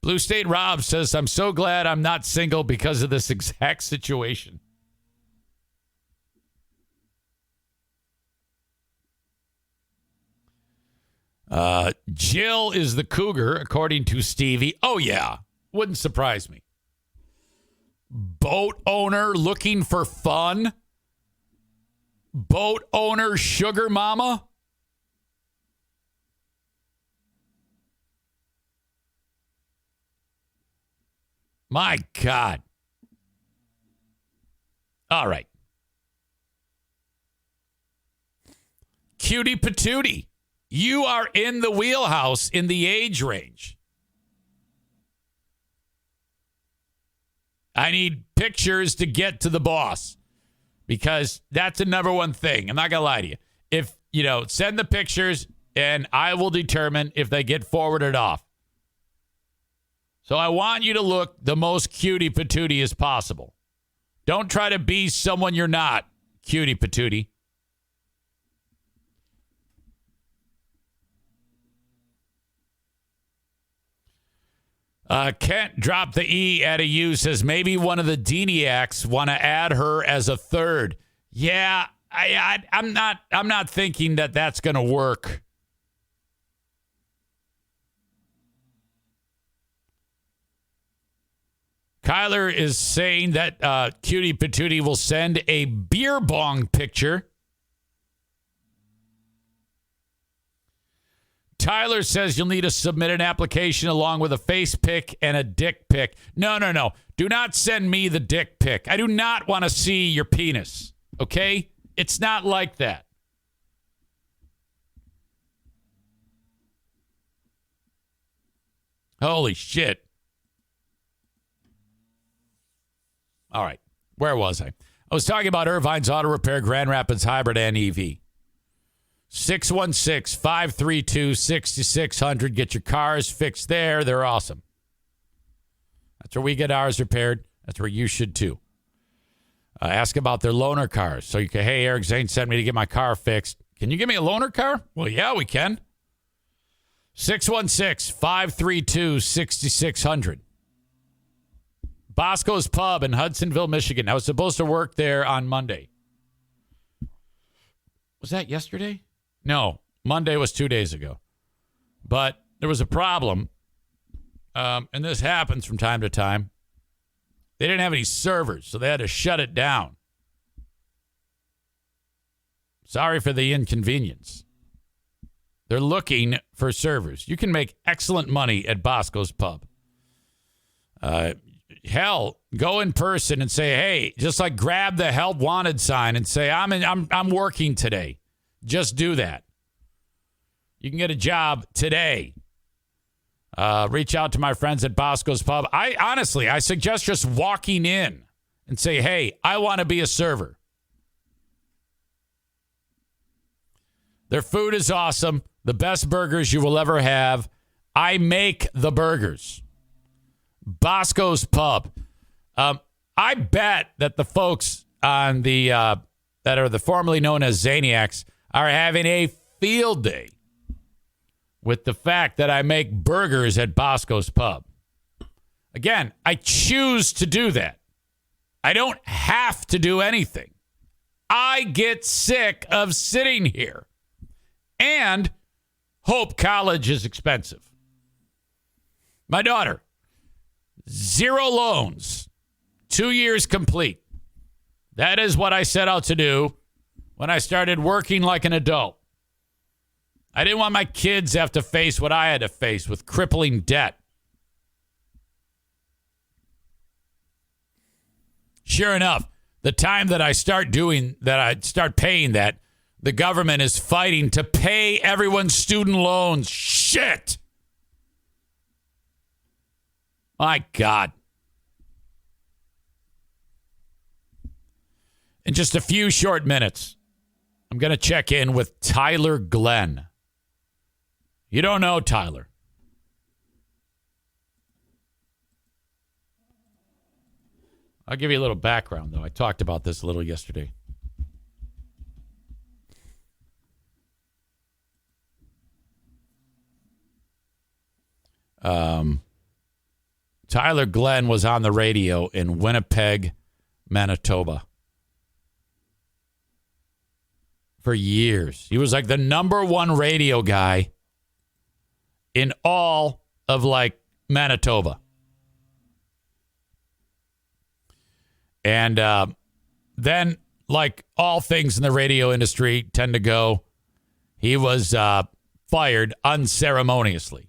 Blue State Rob says, I'm so glad I'm not single because of this exact situation. Jill is the cougar, according to Stevie. Oh, yeah. Wouldn't surprise me. Boat owner looking for fun. Boat owner sugar mama. My God. All right. Cutie patootie. You are in the wheelhouse in the age range. I need pictures to get to the boss because that's the number one thing. I'm not going to lie to you. If, send the pictures and I will determine if they get forwarded off. So I want you to look the most cutie patootie as possible. Don't try to be someone you're not, cutie patootie. Kent dropped the E at a U, says maybe one of the Zaniacs want to add her as a third. Yeah, I'm not thinking that that's going to work. Kyler is saying that Cutie Patootie will send a beer bong picture. Tyler says you'll need to submit an application along with a face pic and a dick pic. No. Do not send me the dick pic. I do not want to see your penis. Okay? It's not like that. Holy shit. All right. Where was I? I was talking about Irvine's Auto Repair, Grand Rapids Hybrid and EV. 616-532-6600. Get your cars fixed there. They're awesome. That's where we get ours repaired. That's where you should too. Ask about their loaner cars. So you can, hey, Eric Zane sent me to get my car fixed. Can you give me a loaner car? Well, yeah, we can. 616-532-6600. Bosco's Pub in Hudsonville, Michigan. I was supposed to work there on Monday. Was that yesterday? No, Monday was 2 days ago. But there was a problem, and this happens from time to time. They didn't have any servers, so they had to shut it down. Sorry for the inconvenience. They're looking for servers. You can make excellent money at Bosco's Pub. Hell, go in person and say, hey, just like grab the help wanted sign and say, I'm working today. Just do that. You can get a job today. Reach out to my friends at Bosco's Pub. I suggest just walking in and say, hey, I want to be a server. Their food is awesome. The best burgers you will ever have. I make the burgers. Bosco's Pub. I bet that the folks on the that are the formerly known as Zaniacs are having a field day with the fact that I make burgers at Bosco's Pub. Again, I choose to do that. I don't have to do anything. I get sick of sitting here. And Hope College is expensive. My daughter, 0 loans, 2 years complete. That is what I set out to do when I started working like an adult. I didn't want my kids to have to face what I had to face with crippling debt. Sure enough, the time that I start paying that, the government is fighting to pay everyone's student loans. Shit. My God. In just a few short minutes, I'm going to check in with Tyler Glen. You don't know Tyler. I'll give you a little background, though. I talked about this a little yesterday. Tyler Glen was on the radio in Winnipeg, Manitoba for years. He was like the number one radio guy in all of Manitoba. And then, like all things in the radio industry tend to go, he was fired unceremoniously.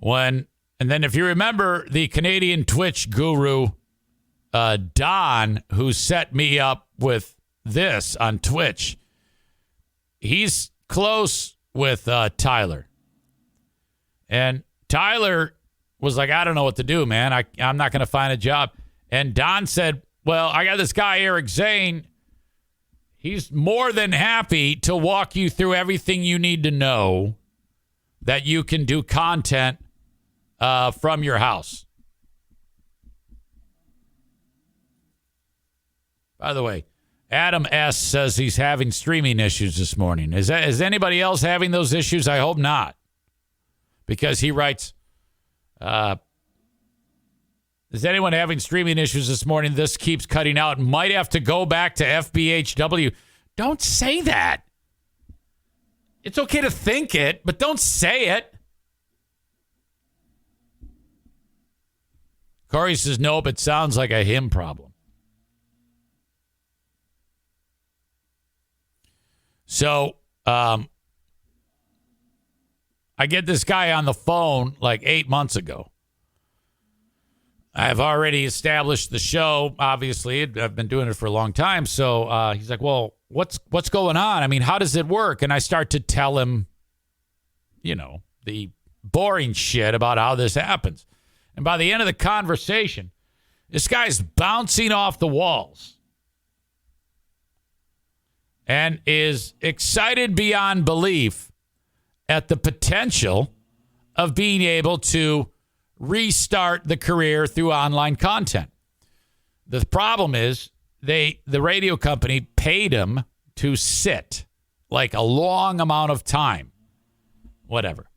And then if you remember the Canadian Twitch guru, Don, who set me up with this on Twitch, he's close with Tyler. And Tyler was like, I don't know what to do, man. I'm not going to find a job. And Don said, well, I got this guy, Eric Zane. He's more than happy to walk you through everything you need to know that you can do content from your house. By the way, Adam S. says he's having streaming issues this morning. Is anybody else having those issues? I hope not. Because he writes, is anyone having streaming issues this morning? This keeps cutting out. Might have to go back to FBHW. Don't say that. It's okay to think it, but don't say it. Corey says, nope, it sounds like a him problem. So, I get this guy on the phone like 8 months ago. I've already established the show, obviously. I've been doing it for a long time. So he's like, well, what's going on? I mean, how does it work? And I start to tell him, the boring shit about how this happens. And by the end of the conversation, this guy's bouncing off the walls and is excited beyond belief at the potential of being able to restart the career through online content. The problem is the radio company paid him to sit like a long amount of time. Whatever.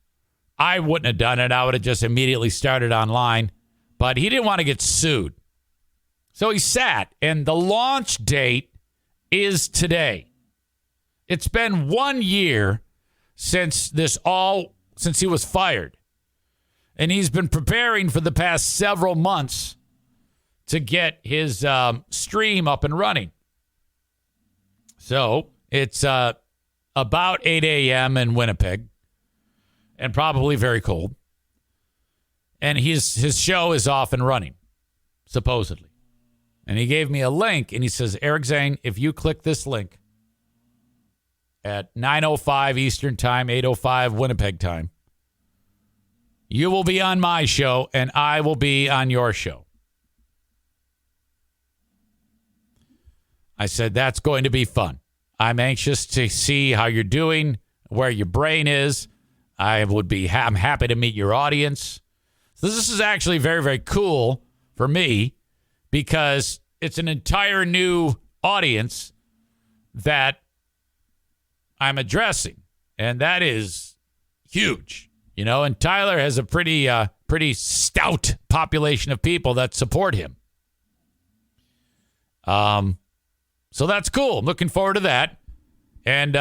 I wouldn't have done it. I would have just immediately started online. But he didn't want to get sued. So he sat, and the launch date is today. It's been 1 year since he was fired. And he's been preparing for the past several months to get his stream up and running. So it's about 8 a.m. in Winnipeg and probably very cold. And his show is off and running, supposedly. And he gave me a link, and he says, Eric Zane, if you click this link at 9:05 Eastern Time, 8:05 Winnipeg time, you will be on my show, and I will be on your show. I said, that's going to be fun. I'm anxious to see how you're doing, where your brain is. I'm happy to meet your audience. So this is actually very, very cool for me because it's an entire new audience that I'm addressing, and that is huge. You know, and Tyler has a pretty stout population of people that support him. So that's cool. I'm looking forward to that. And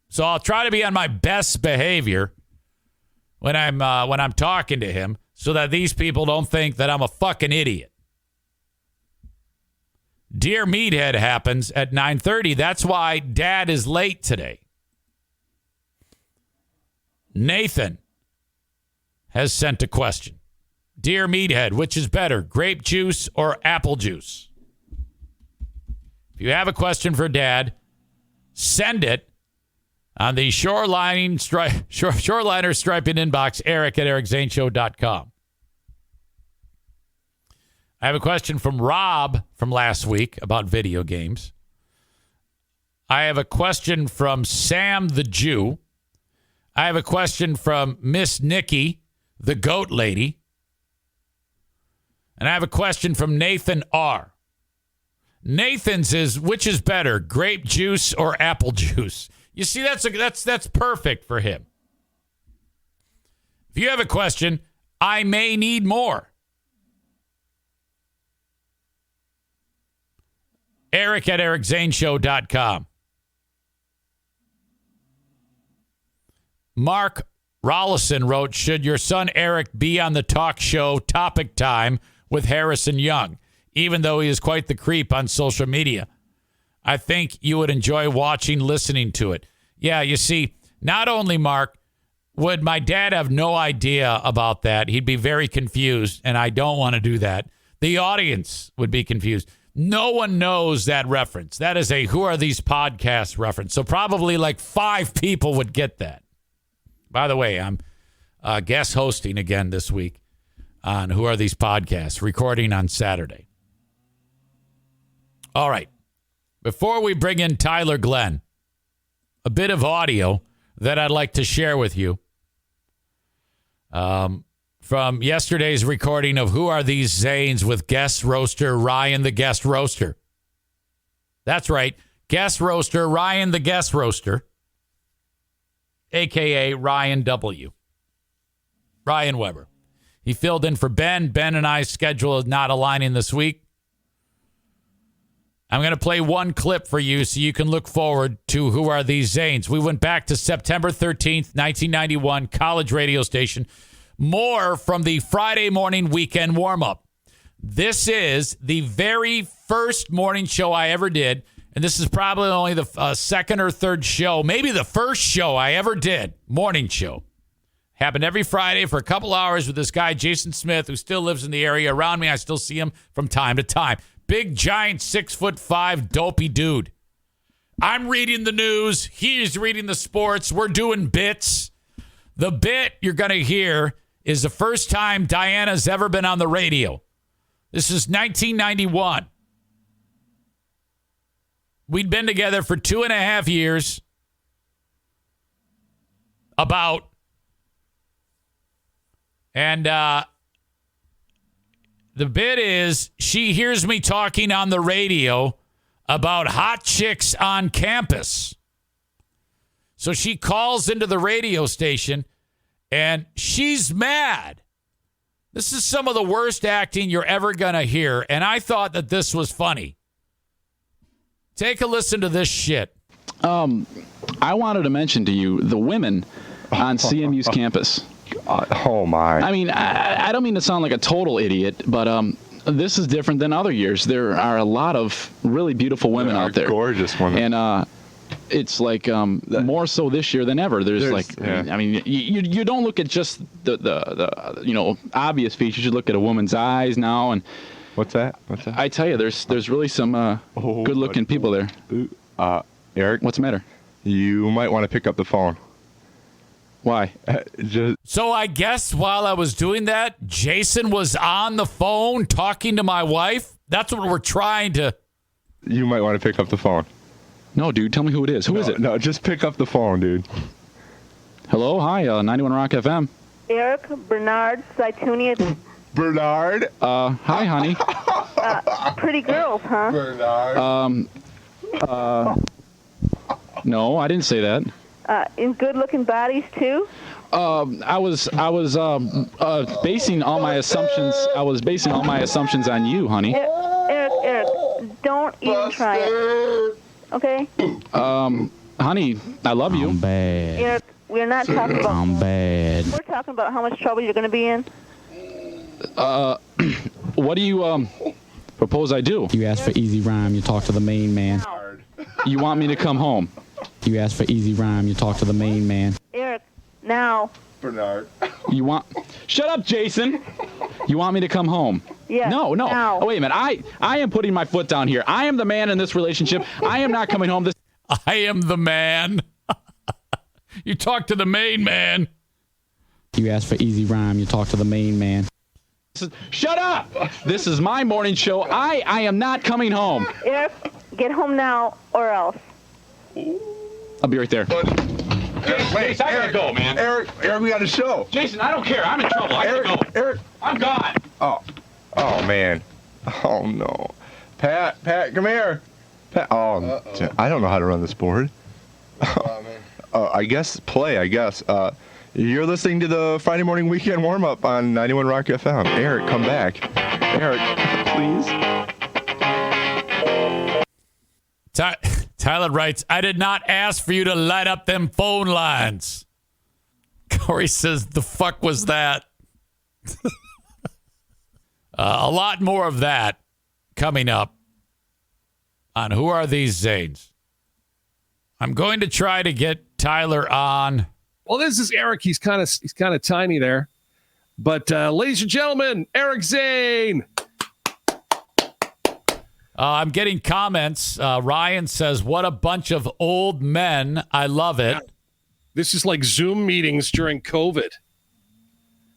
so I'll try to be on my best behavior when I'm talking to him so that these people don't think that I'm a fucking idiot. Dear Meathead happens at 9:30. That's why Dad is late today. Nathan has sent a question. Dear Meathead, which is better, grape juice or apple juice? If you have a question for Dad, send it on the Shoreliner striping inbox, eric@ericzaneshow.com. I have a question from Rob from last week about video games. I have a question from Sam the Jew. I have a question from Miss Nikki, the goat lady. And I have a question from Nathan R. Nathan's is, which is better, grape juice or apple juice? You see, that's perfect for him. If you have a question, I may need more. Eric@ericzaneshow.com. Mark Rollison wrote, should your son Eric be on the talk show Topic Time with Harrison Young, even though he is quite the creep on social media? I think you would enjoy listening to it. Yeah, you see, not only, Mark, would my dad have no idea about that, he'd be very confused, and I don't want to do that. The audience would be confused. No one knows that reference. That is a Who Are These Podcasts reference. So probably like 5 people would get that. By the way, I'm guest hosting again this week on Who Are These Podcasts, recording on Saturday. All right. Before we bring in Tyler Glen, a bit of audio that I'd like to share with you from yesterday's recording of Who Are These Zanes with guest roaster Ryan the Guest Roaster. That's right. Guest roaster Ryan the Guest Roaster, a.k.a. Ryan W. Ryan Weber. He filled in for Ben. Ben and I's schedule is not aligning this week. I'm going to play one clip for you so you can look forward to Who Are These Zanes. We went back to September 13th, 1991, college radio station. More from the Friday morning weekend warm-up. This is the very first morning show I ever did, and this is probably only the second or third show, maybe the first show I ever did, morning show. Happened every Friday for a couple hours with this guy, Jason Smith, who still lives in the area around me. I still see him from time to time. Big, giant, 6'5", dopey dude. I'm reading the news. He's reading the sports. We're doing bits. The bit you're going to hear is the first time Diana's ever been on the radio. This is 1991. We'd been together for 2.5 years. And the bit is she hears me talking on the radio about hot chicks on campus. So she calls into the radio station and she's mad. This is some of the worst acting you're ever going to hear. And I thought that this was funny. Take a listen to this shit. I wanted to mention to you the women on CMU's campus. Oh my! I mean, I don't mean to sound like a total idiot, but this is different than other years. There are a lot of really beautiful women out there, gorgeous women, and it's like more so this year than ever. There's like, I mean, you don't look at just the obvious features. You look at a woman's eyes now, and what's that? I tell you, there's really some good-looking people there. Eric, what's the matter? You might want to pick up the phone. Why? So I guess while I was doing that, Jason was on the phone talking to my wife. That's what we're trying to. You might want to pick up the phone. No, dude, tell me who it is. Who is it? No, just pick up the phone, dude. Hello, hi, 91 Rock FM. Eric, Bernard, Saitunia. Bernard? Hi, honey. Pretty girls, huh? Bernard. No, I didn't say that. In good-looking bodies, too? I was basing all my assumptions. I was basing all my assumptions on you, honey. Eric, don't even try it. Okay? Honey, I love you. I'm bad. Eric, we're not talking about... I'm bad. We're talking about how much trouble you're going to be in. What do you propose I do? You ask for easy rhyme, you talk to the main man. You want me to come home? You ask for easy rhyme, you talk to the main man. Eric, now. Bernard. You want... Shut up, Jason. You want me to come home? Yes. No. Now. Oh, wait a minute. I am putting my foot down here. I am the man in this relationship. I am not coming home. I am the man. You talk to the main man. You ask for easy rhyme, you talk to the main man. Shut up! This is my morning show. I am not coming home. Eric, get home now or else. I'll be right there. Wait, I gotta go, man. Eric, we got a show. Jason, I don't care. I'm in trouble. I gotta go. Eric, I'm gone. Oh, man. Oh no. Pat, come here. Pat. Oh, I don't know how to run this board. I guess. You're listening to the Friday morning weekend warm up on 91 Rock FM. Eric, come back. Eric, please. Tyler writes, I did not ask for you to light up them phone lines. Corey says, the fuck was that? A lot more of that coming up on Who Are These Zanes? I'm going to try to get Tyler on. Well, this is Eric. He's kind of tiny there. But ladies and gentlemen, Eric Zane. I'm getting comments. Ryan says, what a bunch of old men. I love it. This is like Zoom meetings during COVID.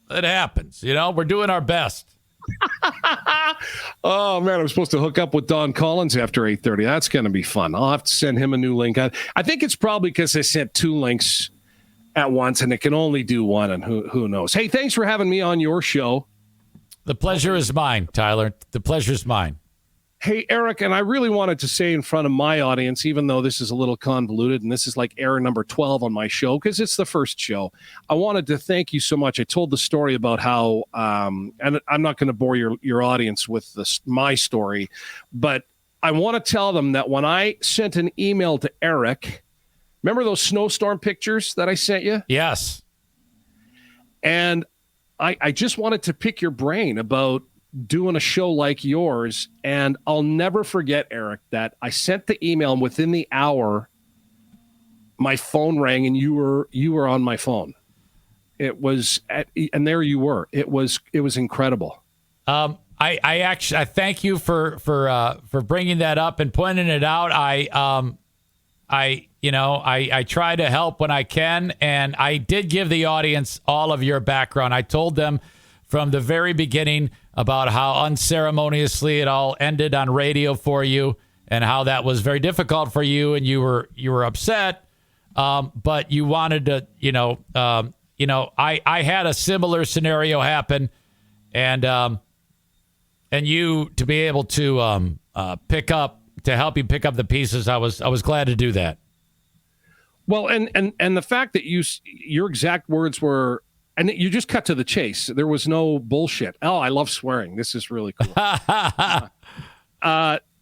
It happens. We're doing our best. Oh, man, I'm supposed to hook up with Don Collins after 8:30. That's going to be fun. I'll have to send him a new link. I think it's probably because I sent 2 links at once, and it can only do one, and who knows. Hey, thanks for having me on your show. The pleasure is mine, Tyler. The pleasure is mine. Hey, Eric, and I really wanted to say in front of my audience, even though this is a little convoluted, and this is like error number 12 on my show, because it's the first show, I wanted to thank you so much. I told the story about how, and I'm not going to bore your audience with my story, but I want to tell them that when I sent an email to Eric, remember those snowstorm pictures that I sent you? Yes. And I just wanted to pick your brain about doing a show like yours, and I'll never forget, Eric, that I sent the email, and within the hour my phone rang and you were on my phone. It was and there you were. It was incredible. I thank you for bringing that up and pointing it out. I try to help when I can, and I did give the audience all of your background. I told them from the very beginning about how unceremoniously it all ended on radio for you, and how that was very difficult for you, and you were upset, but you wanted to, I had a similar scenario happen, and you to be able to help you pick up the pieces. I was glad to do that. Well, and the fact that your exact words were, and you just cut to the chase. There was no bullshit. Oh, I love swearing. This is really cool.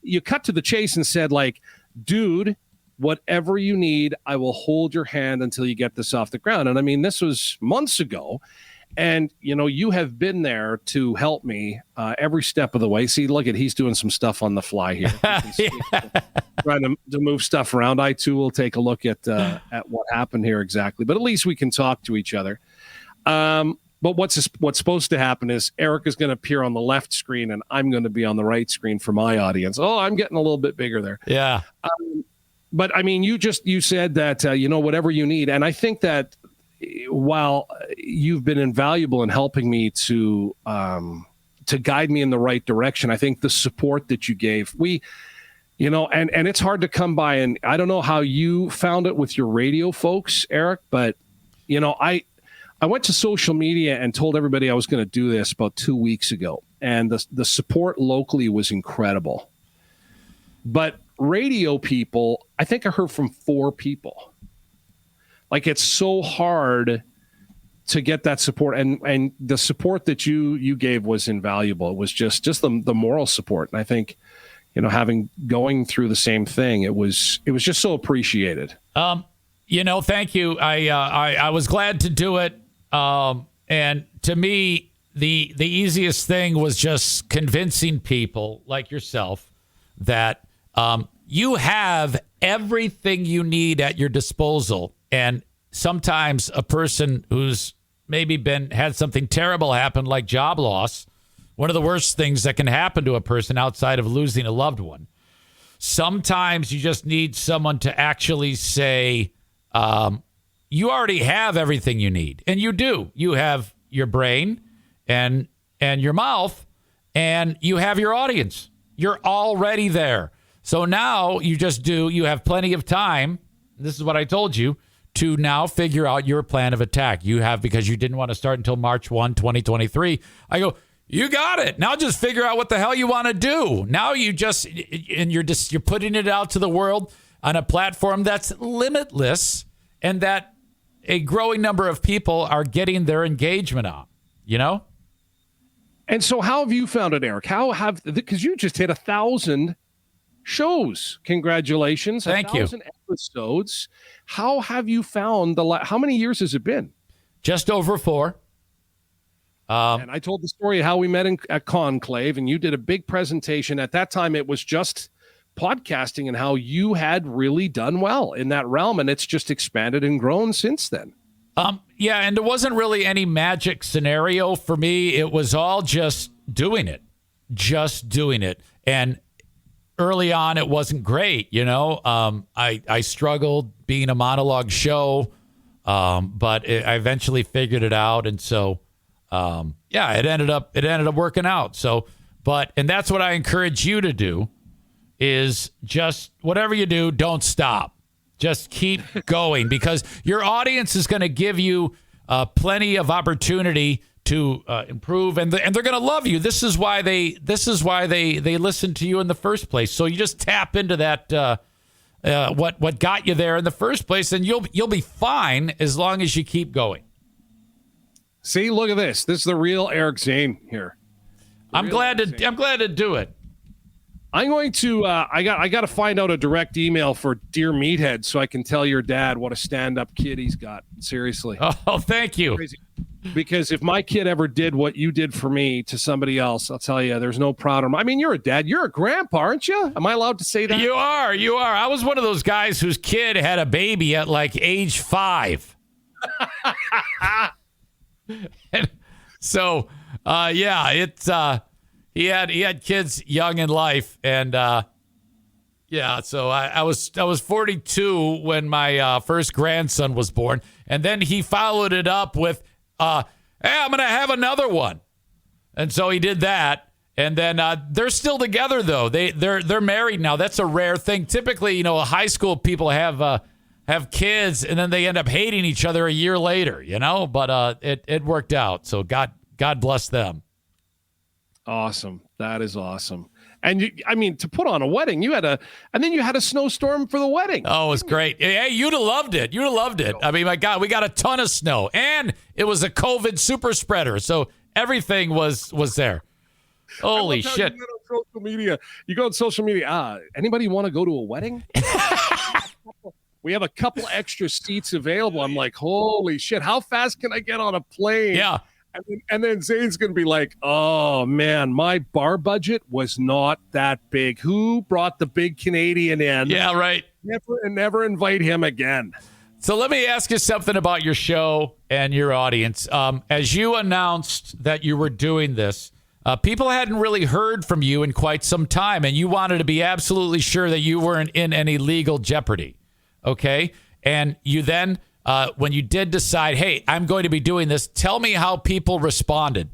You cut to the chase and said, like, dude, whatever you need, I will hold your hand until you get this off the ground. And I mean, this was months ago. And, you have been there to help me every step of the way. See, look he's doing some stuff on the fly here. Trying to move stuff around. I, too, will take a look at what happened here exactly. But at least we can talk to each other. But what's supposed to happen is Eric is going to appear on the left screen, and I'm going to be on the right screen for my audience. Oh, I'm getting a little bit bigger there. Yeah. But, I mean, you said that, whatever you need. And I think that while you've been invaluable in helping me to guide me in the right direction, I think the support that you gave, and it's hard to come by. And I don't know how you found it with your radio folks, Eric, but, I went to social media and told everybody I was going to do this about 2 weeks ago. And the support locally was incredible. But radio people, I think I heard from 4 people. Like, it's so hard to get that support, and the support that you gave was invaluable. It was just the moral support, and I think, going through the same thing, it was just so appreciated. Thank you. I was glad to do it, and to me, the easiest thing was just convincing people like yourself that you have everything you need at your disposal. And sometimes a person who's maybe had something terrible happen, like job loss, one of the worst things that can happen to a person outside of losing a loved one. Sometimes you just need someone to actually say, you already have everything you need. And you do. You have your brain and your mouth, and you have your audience. You're already there. So now you have plenty of time. This is what I told you, to now figure out your plan of attack. You have, because you didn't want to start until March 1, 2023. I go, you got it. Now just figure out what the hell you want to do. Now you're putting it out to the world on a platform that's limitless, and that a growing number of people are getting their engagement on, And so how have you found it, Eric? Because you just hit 1,000 shows. Congratulations. Thank you. 1,000 episodes. How have you found how many years has it been? Just over 4. And I told the story of how we met at Conclave, and you did a big presentation. At that time, it was just podcasting and how you had really done well in that realm, and it's just expanded and grown since then. Yeah, and there wasn't really any magic scenario for me. It was all just doing it. And early on, it wasn't great, I struggled being a monologue show, but I eventually figured it out, and so it ended up working out. So, and that's what I encourage you to do, is just whatever you do, don't stop. Just keep going, because your audience is going to give you plenty of opportunity to improve, and they're going to love you. This is why they listen to you in the first place. So you just tap into that what got you there in the first place, and you'll be fine as long as you keep going. See, look at this. This is the real Eric Zane here. I'm glad to do it. I'm going to I got to find out a direct email for Dear Meathead so I can tell your dad what a stand-up kid he's got. Seriously. Oh, thank you. Crazy. Because if my kid ever did what you did for me to somebody else, I'll tell you, there's no problem. I mean, you're a dad. You're a grandpa, aren't you? Am I allowed to say that? You are. I was one of those guys whose kid had a baby at like age 5. And so, he had kids young in life, and so I was 42 when my first grandson was born, and then he followed it up with, "Hey, I'm gonna have another one," and so he did that, and then they're still together though. They're married now. That's a rare thing. Typically, high school people have kids, and then they end up hating each other a year later. But it worked out. So God bless them. Awesome. That is awesome. And to put on a wedding, and then you had a snowstorm for the wedding. Oh, it was great. Hey, you'd have loved it. I mean, my God, we got a ton of snow, and it was a COVID super spreader. So everything was there. Holy shit. You go on social media. Anybody want to go to a wedding? We have a couple extra seats available. I'm like, holy shit. How fast can I get on a plane? Yeah. And then Zane's going to be like, oh, man, my bar budget was not that big. Who brought the big Canadian in? Yeah, right. Never invite him again. So let me ask you something about your show and your audience. As you announced that you were doing this, people hadn't really heard from you in quite some time, and you wanted to be absolutely sure that you weren't in any legal jeopardy. Okay? And you then, when you did decide, hey, I'm going to be doing this, tell me how people responded.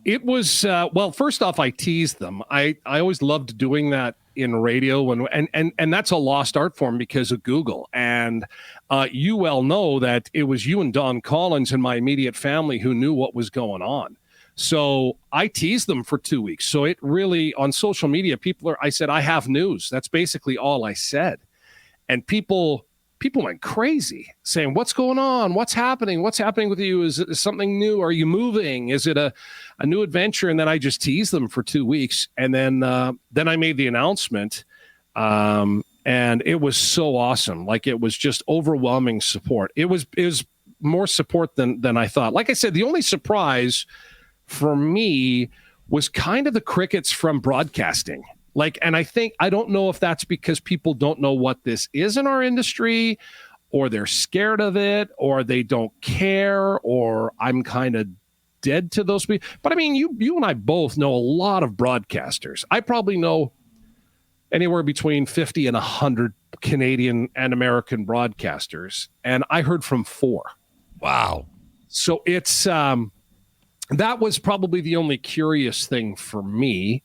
It was, well, first off, I teased them. I always loved doing that in radio, and that's a lost art form because of Google. And you well know that it was you and Don Collins and my immediate family who knew what was going on. So I teased them for 2 weeks. So it really, on social media, I said, I have news. That's basically all I said. And people went crazy saying, what's going on? What's happening? What's happening with you? Is it something new? Are you moving? Is it a new adventure? And then I just teased them for 2 weeks. And then I made the announcement. And it was so awesome. Like, it was just overwhelming support. It was more support than I thought. Like I said, the only surprise for me was kind of the crickets from broadcasting. And I don't know if that's because people don't know what this is in our industry, or they're scared of it, or they don't care, or I'm kind of dead to those people. But I mean, you and I both know a lot of broadcasters. I probably know anywhere between 50 and 100 Canadian and American broadcasters. And I heard from 4. Wow. So it's, that was probably the only curious thing for me.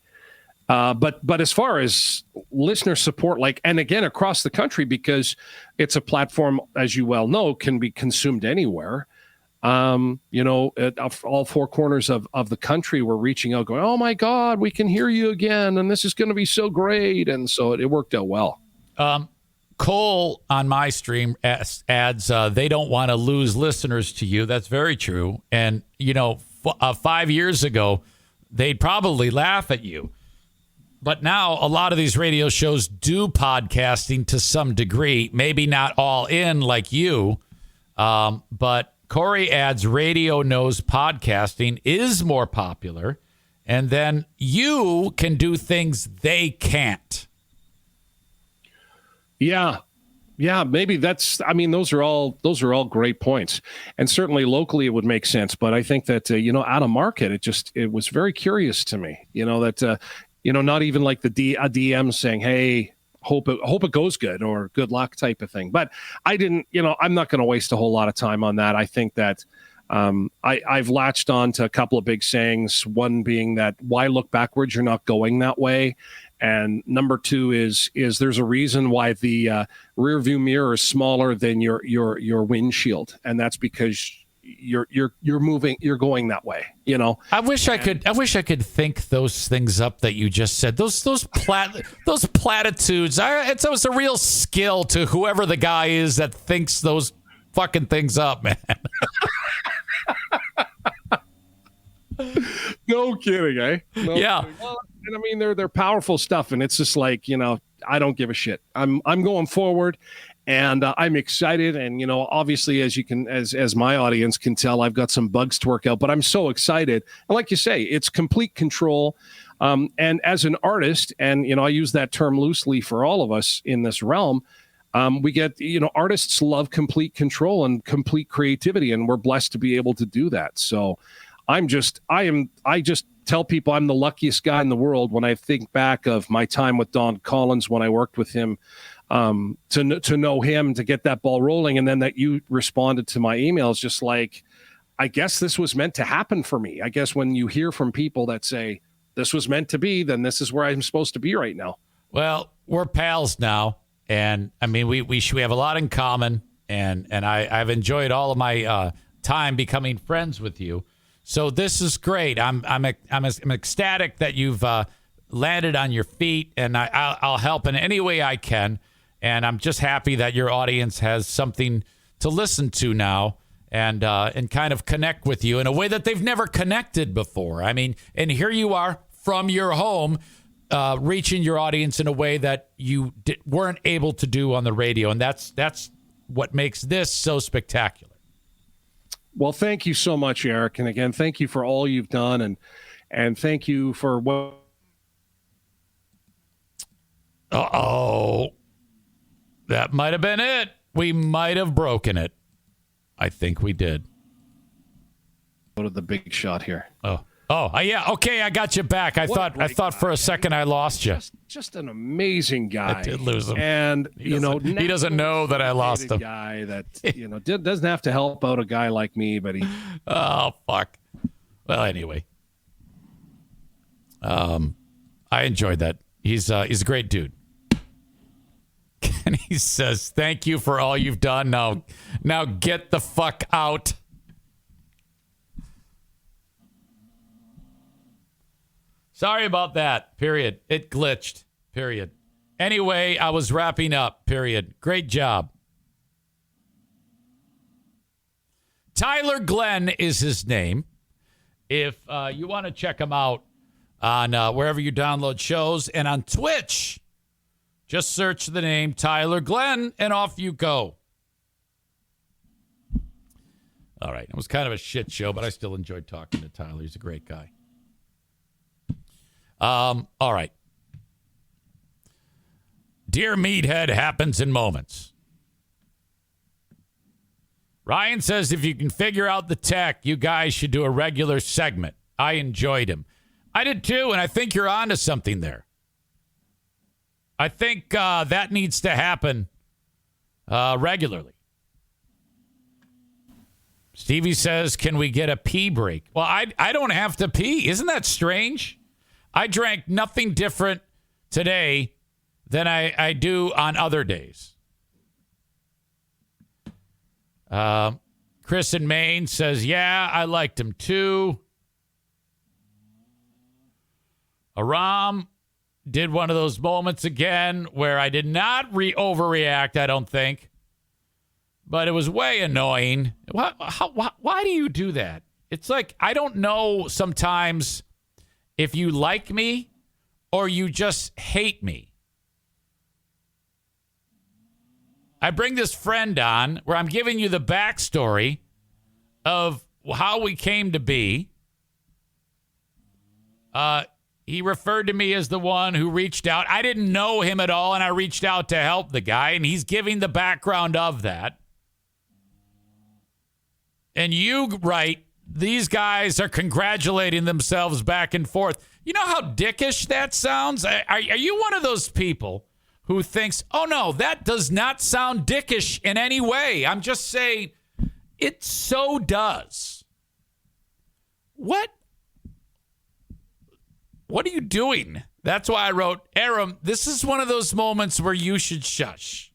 But as far as listener support, and again, across the country, because it's a platform, as you well know, can be consumed anywhere. At all 4 corners of the country were reaching out going, oh my God, we can hear you again. And this is going to be so great. And so it worked out well. Cole on my stream adds, they don't want to lose listeners to you. That's very true. And, 5 years ago, they'd probably laugh at you. But now a lot of these radio shows do podcasting to some degree, maybe not all in like you. But Corey adds radio knows podcasting is more popular. And then you can do things they can't. Yeah. Yeah, maybe those are all great points. And certainly locally it would make sense. But I think that, out of market, it was very curious to me, that, not even like a DM saying, hey, hope it goes good or good luck type of thing. But I didn't, I'm not going to waste a whole lot of time on that. I think that I've latched on to a couple of big sayings, one being that why look backwards? You're not going that way. And number 2 is there's a reason why the rear view mirror is smaller than your windshield. And that's because you're moving, you're going that way, I wish I could think those things up that you just said. Those platitudes. It's a real skill to whoever the guy is that thinks those fucking things up, man. No kidding, eh? No yeah. Kidding. Well, and I mean, they're powerful stuff, and it's just like, I don't give a shit. I'm going forward. And I'm excited, and obviously, as my audience can tell, I've got some bugs to work out. But I'm so excited, and like you say, it's complete control. And as an artist, and I use that term loosely for all of us in this realm, we get artists love complete control and complete creativity, and we're blessed to be able to do that. So, I just tell people I'm the luckiest guy in the world when I think back of my time with Don Collins when I worked with him. To know him, to get that ball rolling, and then that you responded to my emails, just like, I guess this was meant to happen for me. I guess when you hear from people that say this was meant to be, then this is where I'm supposed to be right now. Well, we're pals now, and I mean we have a lot in common, and I've enjoyed all of my time becoming friends with you. So this is great. I'm ecstatic that you've landed on your feet, and I'll help in any way I can. And I'm just happy that your audience has something to listen to now and kind of connect with you in a way that they've never connected before. I mean, and here you are from your home, reaching your audience in a way that you weren't able to do on the radio. And that's what makes this so spectacular. Well, thank you so much, Eric. And again, thank you for all you've done, and thank you for what. Uh-oh. That might have been it. We might have broken it. I think we did. Go to the big shot here. Oh, yeah. Okay, I got you back. I thought for a second I lost you. Just an amazing guy. I did lose him. And, he doesn't know that I lost him. Guy that, doesn't have to help out a guy like me, but he. Oh, fuck. Well, anyway. I enjoyed that. He's a great dude. And he says, thank you for all you've done. Now get the fuck out. Sorry about that. Period. It glitched. Period. Anyway, I was wrapping up. Period. Great job. Tyler Glen is his name. If you want to check him out on wherever you download shows and on Twitch, just search the name Tyler Glen and off you go. All right. It was kind of a shit show, but I still enjoyed talking to Tyler. He's a great guy. All right. Dear Meathead happens in moments. Ryan says if you can figure out the tech, you guys should do a regular segment. I enjoyed him. I did too, and I think you're onto something there. I think that needs to happen regularly. Stevie says, can we get a pee break? Well, I don't have to pee. Isn't that strange? I drank nothing different today than I do on other days. Chris in Maine says, yeah, I liked him too. Aram did one of those moments again where I did not overreact, I don't think. But it was way annoying. Why do you do that? It's like, I don't know sometimes if you like me or you just hate me. I bring this friend on where I'm giving you the backstory of how we came to be. He referred to me as the one who reached out. I didn't know him at all, and I reached out to help the guy, and he's giving the background of that. And you write, these guys are congratulating themselves back and forth. You know how dickish that sounds? Are you one of those people who thinks, oh, no, that does not sound dickish in any way? I'm just saying it so does. What are you doing? That's why I wrote, Aram, this is one of those moments where you should shush.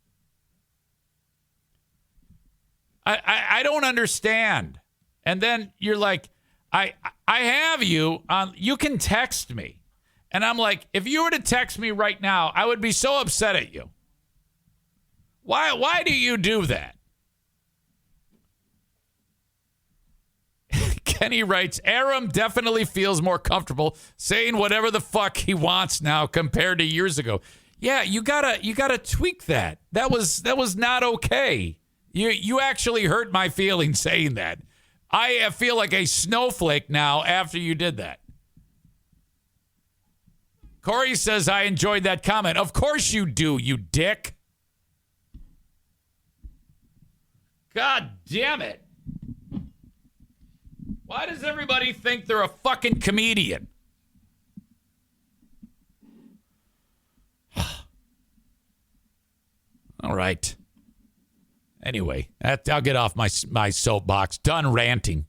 I don't understand. And then you're like, I have you on, you can text me. And I'm like, if you were to text me right now, I would be so upset at you. Why do you do that? Kenny writes, Aram definitely feels more comfortable saying whatever the fuck he wants now compared to years ago. Yeah, you gotta tweak that. That was not okay. You actually hurt my feelings saying that. I feel like a snowflake now after you did that. Corey says, I enjoyed that comment. Of course you do, you dick. God damn it. Why does everybody think they're a fucking comedian? All right. Anyway, I'll get off my soapbox. Done ranting.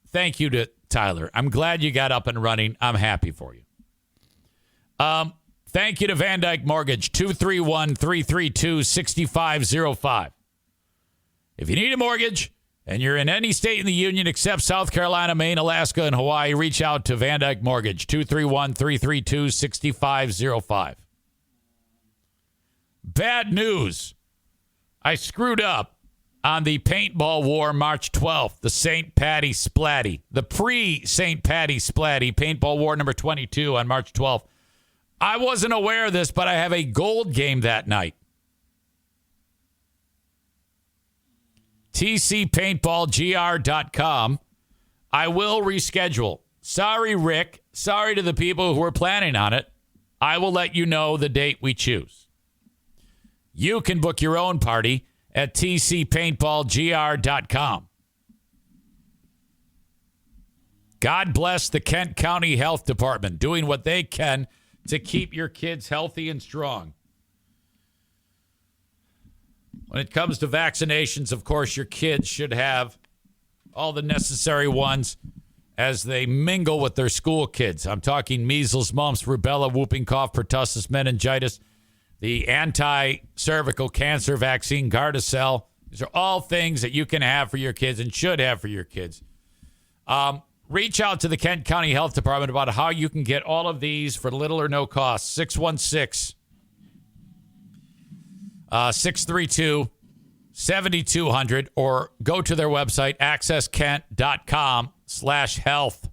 Thank you to Tyler. I'm glad you got up and running. I'm happy for you. Thank you to Van Dyke Mortgage, 231-332-6505. If you need a mortgage and you're in any state in the union except South Carolina, Maine, Alaska, and Hawaii, reach out to Van Dyke Mortgage, 231-332-6505. Bad news. I screwed up on the paintball war March 12th, the St. Patty Splatty, the pre-St. Patty Splatty, paintball war number 22 on March 12th. I wasn't aware of this, but I have a gold game that night. tcpaintballgr.com. I will reschedule. Sorry, Rick. Sorry to the people who were planning on it. I will let you know the date we choose. You can book your own party at tcpaintballgr.com. God bless the Kent County Health Department doing what they can to keep your kids healthy and strong. When it comes to vaccinations, of course, your kids should have all the necessary ones as they mingle with their school kids. I'm talking measles, mumps, rubella, whooping cough, pertussis, meningitis, the anti-cervical cancer vaccine, Gardasil. These are all things that you can have for your kids and should have for your kids. Reach out to the Kent County Health Department about how you can get all of these for little or no cost. 616-632-7200 or go to their website, accesskent.com/health.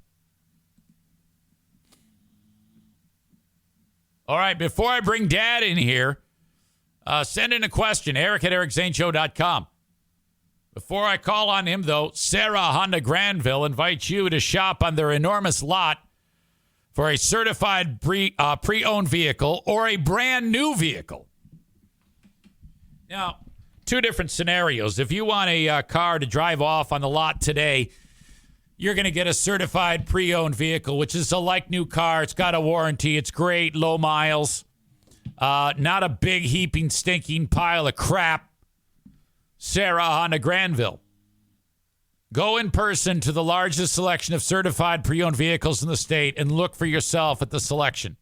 All right, before I bring Dad in here, send in a question, Eric at ericzaneshow.com. Before I call on him, though, Sarah Honda Granville invites you to shop on their enormous lot for a certified pre-owned vehicle or a brand new vehicle. Now, two different scenarios. If you want a car to drive off on the lot today, you're going to get a certified pre-owned vehicle, which is a like-new car. It's got a warranty. It's great, low miles. Not a big, heaping, stinking pile of crap. Sarah Honda Granville. Go in person to the largest selection of certified pre-owned vehicles in the state and look for yourself at the selection.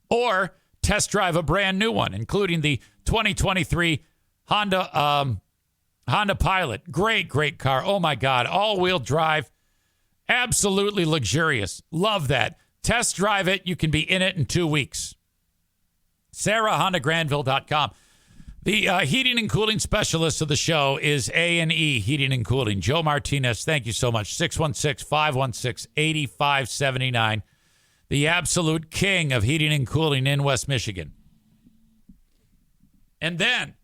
Or test drive a brand new one, including the 2023 Honda Pilot. Great car. Oh, my God. All-wheel drive. Absolutely luxurious. Love that. Test drive it. You can be in it in 2 weeks. SarahHondaGranville.com. The heating and cooling specialist of the show is A&E Heating and Cooling. Joe Martinez, thank you so much. 616-516-8579. The absolute king of heating and cooling in West Michigan. And then,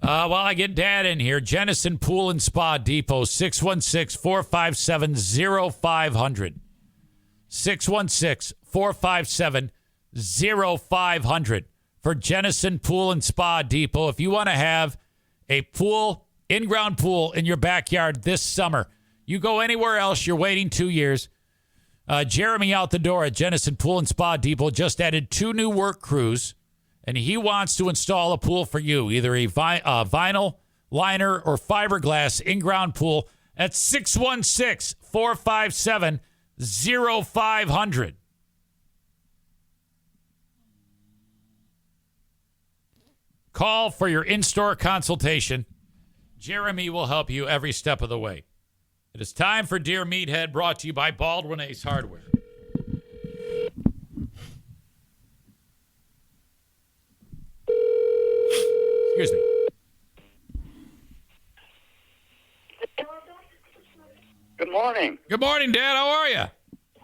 while I get Dad in here, Jennison Pool and Spa Depot, 616-457-0500. 616-457-0500. For Jennison Pool and Spa Depot. If you want to have a pool, in-ground pool in your backyard this summer, you go anywhere else, you're waiting 2 years. Jeremy out the door at Jennison Pool and Spa Depot just added 2 new work crews, and he wants to install a pool for you, either a vinyl liner or fiberglass in-ground pool at 616-457-0500. Call for your in-store consultation. Jeremy will help you every step of the way. It is time for Dear Meathead, brought to you by Baldwin Ace Hardware. Excuse me. Good morning. Good morning, Dad. How are you?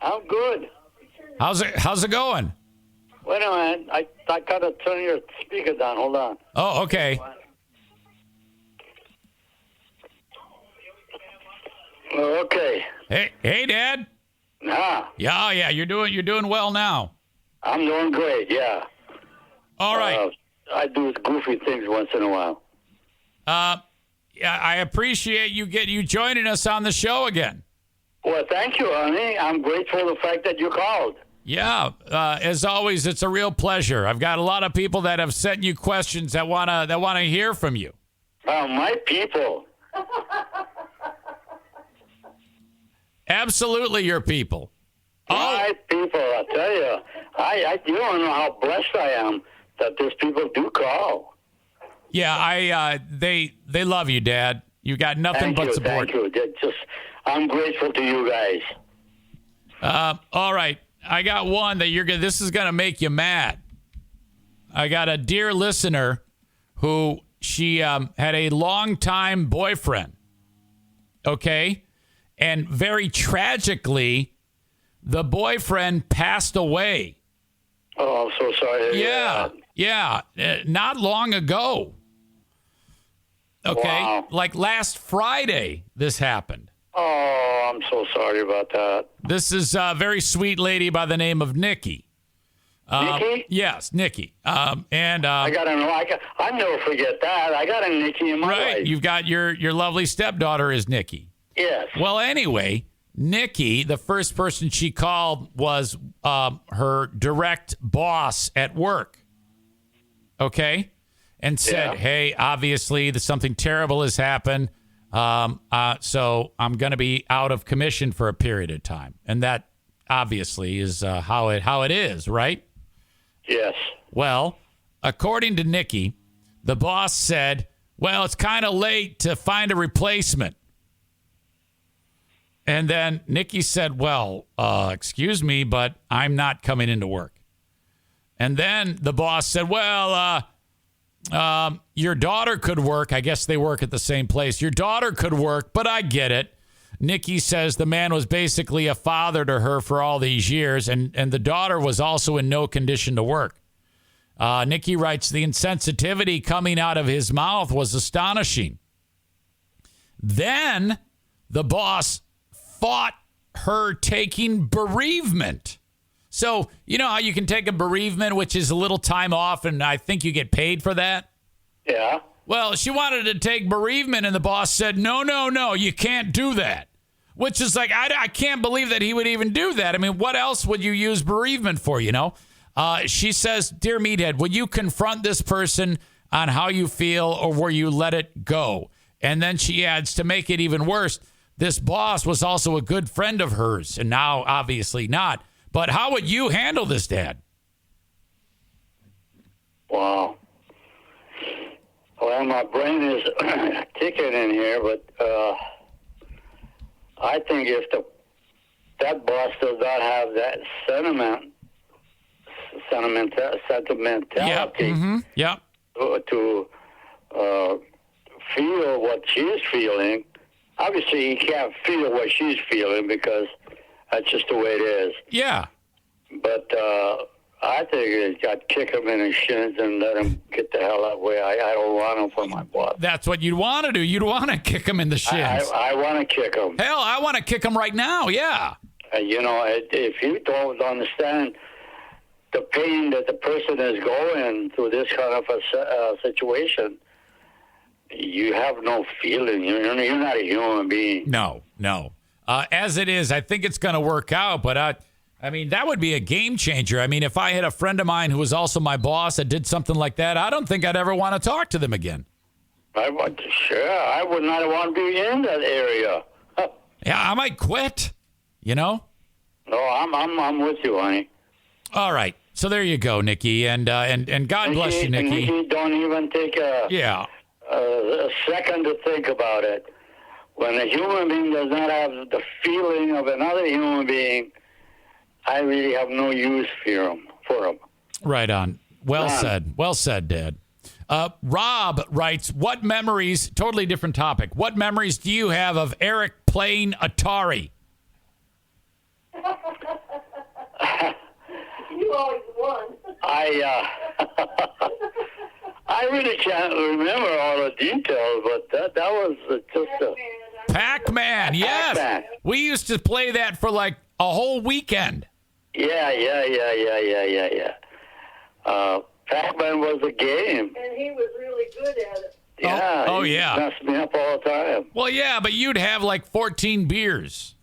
I'm good. How's it going? Wait a minute. I gotta turn your speaker down. Hold on. Oh, okay. Okay. Hey, Dad. Yeah. You're doing well now. I'm doing great. Yeah. All right. I do goofy things once in a while. Yeah, I appreciate you joining us on the show again. Well, thank you, honey. I'm grateful for the fact that you called. Yeah, as always, it's a real pleasure. I've got a lot of people that have sent you questions that wanna hear from you. My people. Absolutely, your people. My people, I tell you, you don't know how blessed I am that these people do call. Yeah, they love you, Dad. You got nothing but support. Thank you. I'm grateful to you guys. All right. I got one that this is going to make you mad. I got a dear listener who she had a longtime boyfriend. Okay. And very tragically, the boyfriend passed away. Oh, I'm so sorry. Yeah. Not long ago. Okay. Wow. Like last Friday, this happened. Oh, I'm so sorry about that. This is a very sweet lady by the name of Nikki. Nikki? Yes, Nikki. I gotta know. I never forget that. I got a Nikki in my life. You've got your lovely stepdaughter is Nikki. Yes. Well, anyway, Nikki, the first person she called was her direct boss at work. Okay? And said, hey, obviously something terrible has happened. So I'm going to be out of commission for a period of time. And that obviously is how it is, right? Yes. Well, according to Nikki, the boss said, well, it's kind of late to find a replacement. And then Nikki said, well, excuse me, but I'm not coming into work. And then the boss said, well, your daughter could work. I guess they work at the same place. Your daughter could work, but I get it. Nikki says the man was basically a father to her for all these years, and the daughter was also in no condition to work. Nikki writes, the insensitivity coming out of his mouth was astonishing. Then the boss fought her taking bereavement. So, you know how you can take a bereavement, which is a little time off, and I think you get paid for that? Yeah. Well, she wanted to take bereavement, and the boss said, no, you can't do that. Which is like, I can't believe that he would even do that. I mean, what else would you use bereavement for, you know? She says, dear Meathead, would you confront this person on how you feel, or will you let it go? And then she adds, to make it even worse, this boss was also a good friend of hers, and now obviously not. But how would you handle this, Dad? Wow. Well, my brain is ticking in here, but I think if that boss does not have that sentimentality to feel what she's feeling, obviously he can't feel what she's feeling because that's just the way it is. Yeah. But I think it's got to kick him in his shins and let him get the hell out of the way. I don't want him for my boss. That's what you'd want to do. You'd want to kick him in the shins. I want to kick him. Hell, I want to kick him right now, yeah. If you don't understand the pain that the person is going through this kind of a situation, you have no feeling. You're not a human being. No. As it is, I think it's going to work out, but I mean, that would be a game changer. I mean, if I had a friend of mine who was also my boss that did something like that, I don't think I'd ever want to talk to them again. I would not want to be in that area. Yeah, I might quit, you know? No, I'm with you, honey. All right. So there you go, Nikki, and God bless you, Nikki. Nikki, don't even take a second to think about it. When a human being does not have the feeling of another human being, I really have no use for him. Right on. Well said. Well said, Dad. Rob writes, what memories, totally different topic, what memories do you have of Eric playing Atari? You always won. I really can't remember all the details, but that was just a... Pac-Man, yes. Pac-Man. We used to play that for like a whole weekend. Yeah. Pac-Man was a game. And he was really good at it. Yeah. Oh, yeah. He messed me up all the time. Well, yeah, but you'd have like 14 beers.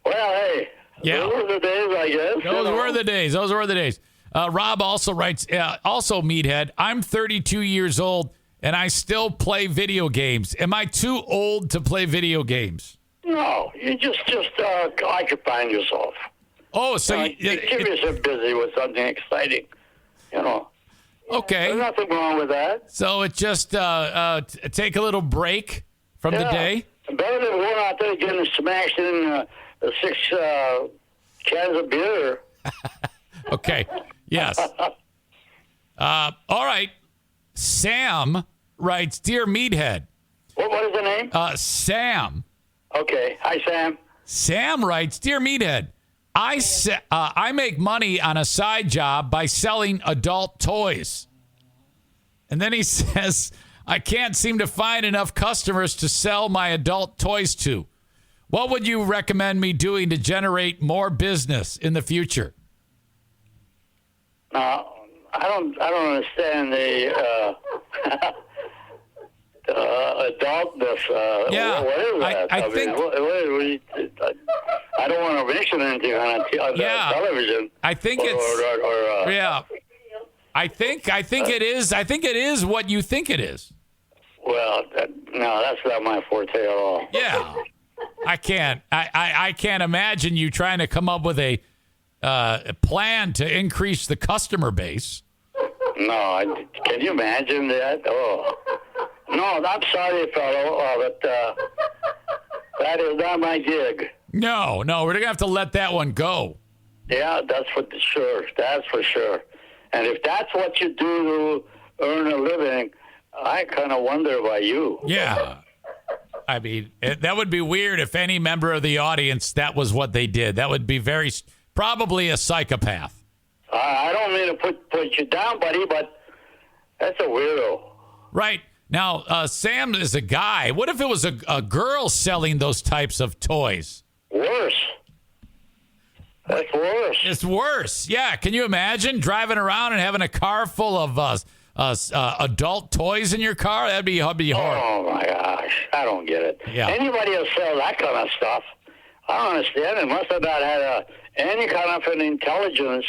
Well, hey. Yeah. Those were the days, I guess. Those were the days. Rob also writes, also Meathead, I'm 32 years old and I still play video games. Am I too old to play video games? No, you just occupy yourself. Oh, so you keep yourself busy with something exciting, Okay. There's nothing wrong with that. So it just take a little break from the day? Better than going out there getting smashed in 6 cans of beer. Okay. Yes. All right. Sam writes, Dear Meathead. What is the name? Sam. Okay. Hi, Sam. Sam writes, Dear Meathead, I make money on a side job by selling adult toys. And then he says, I can't seem to find enough customers to sell my adult toys to. What would you recommend me doing to generate more business in the future? I don't understand the adultness. Yeah, what is that? I think. I don't want to mention anything on television. I think it's. Yeah. I think it is. I think it is what you think it is. Well, no, that's not my forte at all. Yeah, I can't. I can't imagine you trying to come up with a plan to increase the customer base. No, can you imagine that? Oh, no, I'm sorry, fellow, but that is not my gig. No, we're gonna have to let that one go. Yeah, that's for sure. That's for sure. And if that's what you do to earn a living, I kind of wonder about you. Yeah. I mean, that would be weird if any member of the audience, that was what they did. That would be probably a psychopath. I don't mean to put you down, buddy, but that's a weirdo. Right. Now, Sam is a guy. What if it was a girl selling those types of toys? Worse. That's worse. It's worse. Yeah. Can you imagine driving around and having a car full of adult toys in your car? That'd be horrible. Oh, my gosh. I don't get it. Yeah. Anybody who sells that kind of stuff, I don't understand. It must have not had any kind of an intelligence.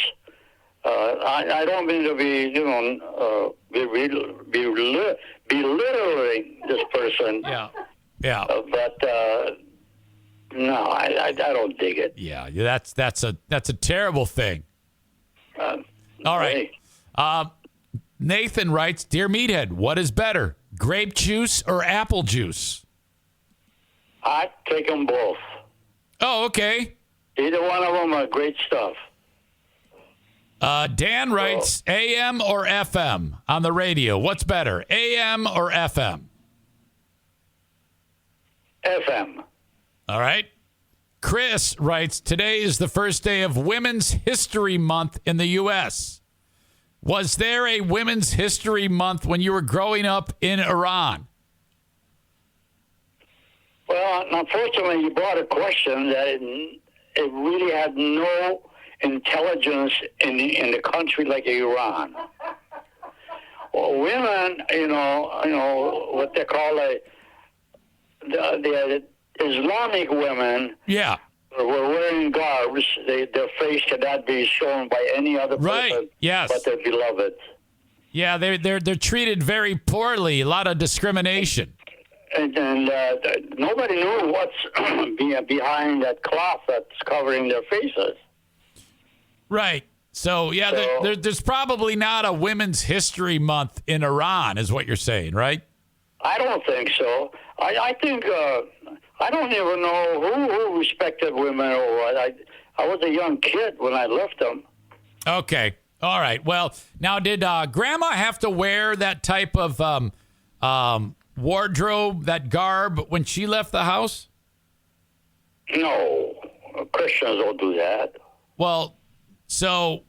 I don't mean to be, belittling this person. Yeah. Yeah. But no, I don't dig it. Yeah, that's a terrible thing. All right. Nathan writes, Dear Meathead, what is better, grape juice or apple juice? I take them both. Oh, okay. Either one of them are great stuff. Dan writes, AM or FM on the radio? What's better, AM or FM? FM. All right. Chris writes, today is the first day of Women's History Month in the U.S. Was there a Women's History Month when you were growing up in Iran? Well, unfortunately, you brought a question that it really had no intelligence in the country like Iran. Well, women, what they call the Islamic women, were wearing garbs. Their face cannot be shown by any other person, but their beloved. Yeah, they're treated very poorly. A lot of discrimination. And nobody knew what's behind that cloth that's covering their faces. Right. So there's probably not a Women's History Month in Iran, is what you're saying, right? I don't think so. I think I don't even know who respected women or what. I was a young kid when I left them. Okay. All right. Well, now did Grandma have to wear that type of wardrobe, that garb, when she left the house? No, Christians don't do that. Well, so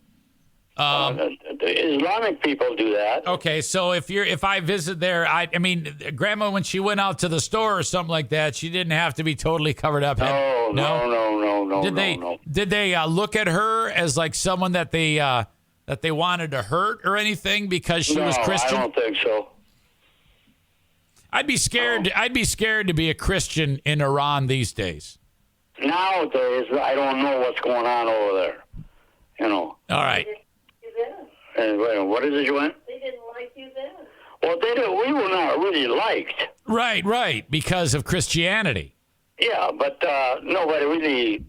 the Islamic people do that. Okay, so if I visit there, I mean, Grandma, when she went out to the store or something like that, she didn't have to be totally covered up. No. Did they look at her as like someone that they wanted to hurt or anything because she was Christian? I don't think so. I'd be scared. I'd be scared to be a Christian in Iran these days. Nowadays, I don't know what's going on over there. All right. And what is it you went? They didn't like you then. Well, we were not really liked. Right, because of Christianity. Yeah, but nobody really,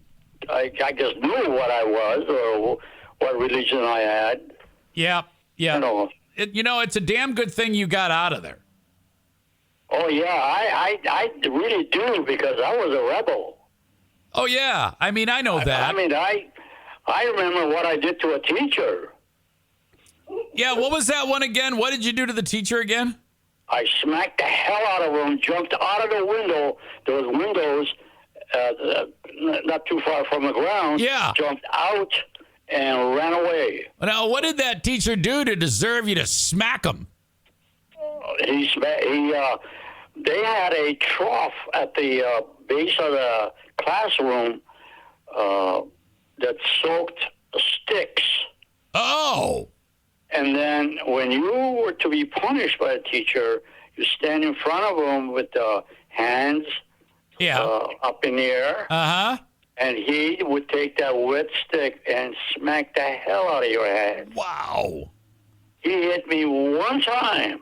I just knew what I was or what religion I had. Yeah. It's a damn good thing you got out of there. Oh, yeah, I really do, because I was a rebel. Oh, yeah. I mean, I know that. I remember what I did to a teacher. Yeah, what was that one again? What did you do to the teacher again? I smacked the hell out of him, jumped out of the window. There was windows not too far from the ground, jumped out and ran away. Now, what did that teacher do to deserve you to smack him? They had a trough at the base of the classroom that soaked sticks. Oh. And then when you were to be punished by a teacher, you stand in front of him with the hands up in the air. Uh-huh. And he would take that wet stick and smack the hell out of your head. Wow. He hit me one time.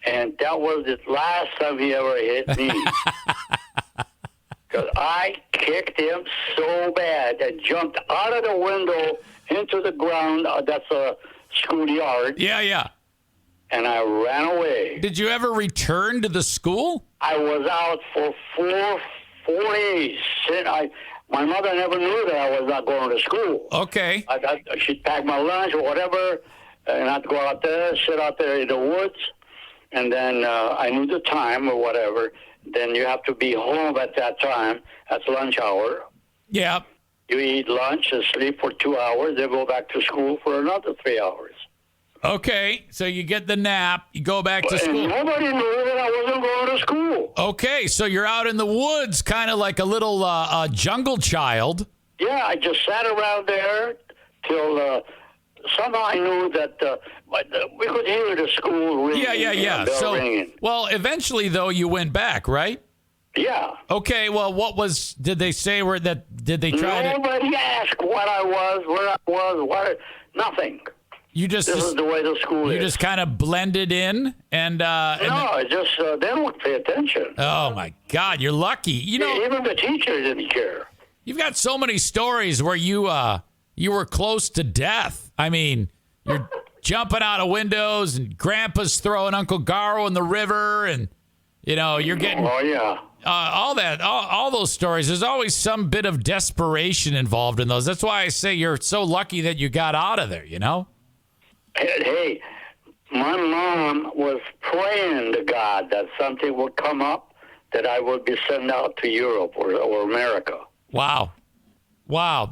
And that was the last time he ever hit me. Because I kicked him so bad that jumped out of the window into the ground. That's a schoolyard. Yeah. And I ran away. Did you ever return to the school? I was out for four days. My mother never knew that I was not going to school. Okay. She'd pack my lunch or whatever, and I'd go out there, sit out there in the woods, and then I knew the time or whatever. Then you have to be home at that time. That's lunch hour. Yeah. You eat lunch and sleep for 2 hours, then go back to school for another 3 hours. Okay, so you get the nap, you go back to school. And nobody knew that I wasn't going to school. Okay, so you're out in the woods, kind of like a little jungle child. Yeah, I just sat around there till somehow I knew that we could hear the school ringing. Yeah. So, ringing. Well, eventually, though, you went back, right? Yeah. Okay, well, did they say did they try Nobody asked what I was, where I was, nothing. This is the way the school is. You just kind of blended in and they don't pay attention. Oh my God, you're lucky. Even the teacher didn't care. You've got so many stories where you were close to death. I mean, you're jumping out of windows and Grandpa's throwing Uncle Garo in the river, and you're getting all those stories. There's always some bit of desperation involved in those. That's why I say you're so lucky that you got out of there. Hey, my mom was praying to God that something would come up that I would be sent out to Europe or America. Wow,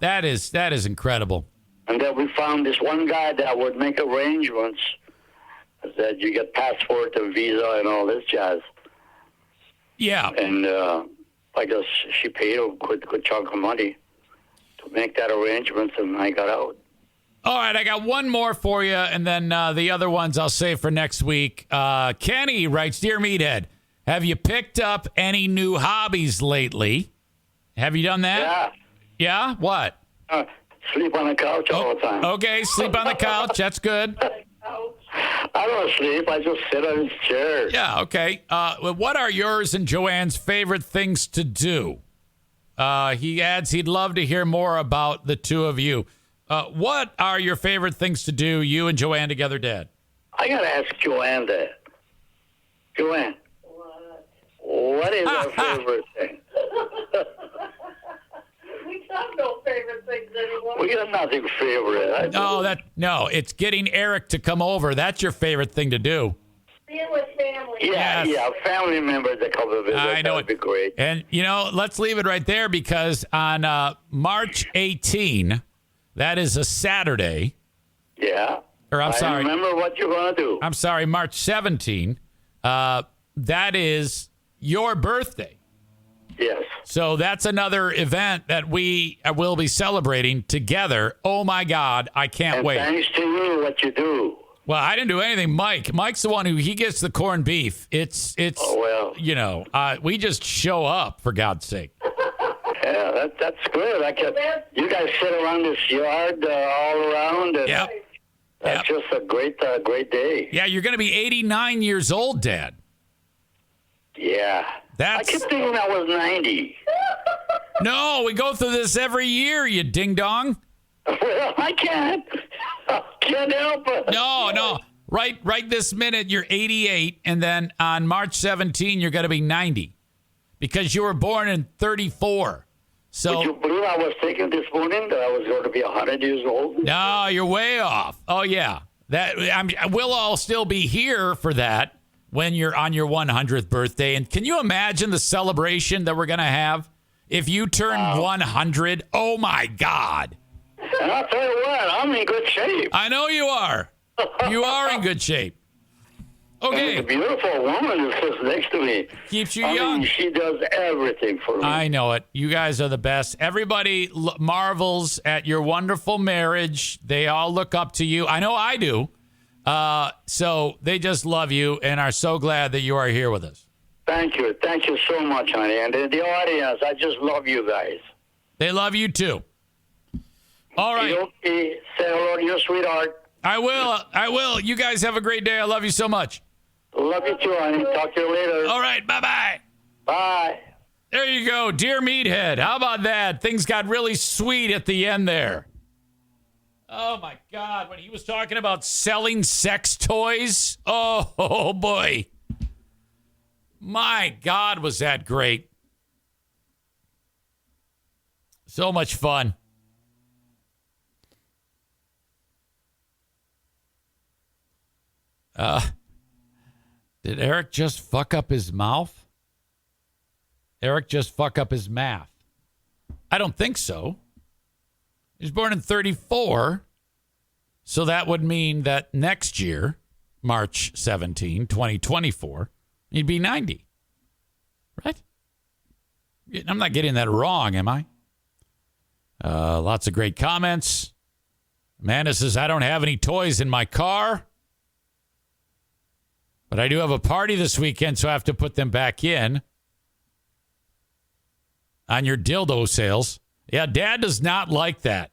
that is incredible. And then we found this one guy that would make arrangements that you get passport and visa and all this jazz. Yeah. And I guess she paid a good chunk of money to make that arrangement, and I got out. All right, I got one more for you, and then the other ones I'll save for next week. Kenny writes, Dear Meathead, have you picked up any new hobbies lately? Have you done that? Yeah. Yeah? What? Sleep on the couch all the time. Okay, sleep on the couch. That's good. I don't sleep. I just sit on his chair. Yeah, okay. What are yours and Joanne's favorite things to do? He adds he'd love to hear more about the two of you. What are your favorite things to do, you and Joanne together, Dad? I got to ask Joanne that. Joanne, what is our favorite thing? We have no favorite things anymore. We got nothing favorite. No, it's getting Eric to come over. That's your favorite thing to do. Being with family. Yeah, family members that come to visit. I know That'd be great. And, let's leave it right there because on March 18, that is a Saturday. Yeah. Or I'm sorry. I remember what you're going to do. I'm sorry, March 17. That is your birthday. Yes. So that's another event that we will be celebrating together. Oh, my God. I can't wait. Thanks to you, what you do. Well, I didn't do anything. Mike's the one he gets the corned beef. It's we just show up, for God's sake. Yeah, that's good. You guys sit around this yard all around. And that's just a great day. Yeah, you're going to be 89 years old, Dad. Yeah. I keep thinking I was 90. No, we go through this every year, you ding-dong. Well, I can't help it. No. Right this minute, you're 88, and then on March 17, you're going to be 90 because you were born in 34. So, would you believe I was thinking this morning that I was going to be 100 years old? No, you're way off. Oh, yeah. We'll all still be here for that. when you're on your 100th birthday. And can you imagine the celebration that we're going to have if you turn 100? Oh, my God. And I'll tell you what, I'm in good shape. I know you are. You are in good shape. Okay. And a beautiful woman who sits next to me. Keeps you young. She does everything for me. I know it. You guys are the best. Everybody marvels at your wonderful marriage. They all look up to you. I know I do. So they just love you and are so glad that you are here with us. Thank you. Thank you so much, honey. And the audience, I just love you guys. They love you, too. All right. Say hello to your sweetheart. I will. You guys have a great day. I love you so much. Love you too, honey. Talk to you later. All right. Bye-bye. Bye. There you go. Dear Meathead. How about that? Things got really sweet at the end there. Oh, my God. When he was talking about selling sex toys. Oh boy. My God, was that great. So much fun. Did Eric just fuck up his mouth? Eric just fuck up his math? I don't think so. He was born in 1934. So that would mean that next year, March 17, 2024, he'd be 90. Right? I'm not getting that wrong, am I? Lots of great comments. Amanda says, I don't have any toys in my car. But I do have a party this weekend, so I have to put them back in. On your dildo sales. Yeah, Dad does not like that.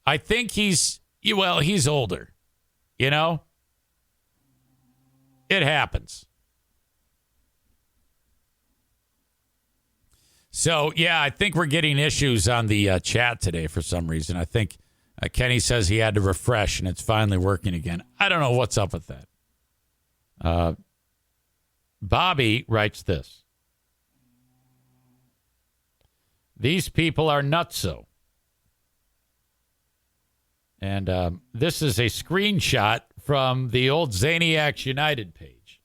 I think he's older. You know? It happens. So, yeah, I think we're getting issues on the chat today for some reason. I think Kenny says he had to refresh, and it's finally working again. I don't know what's up with that. Bobby writes this. These people are nutso. And this is a screenshot from the old Zaniacs United page.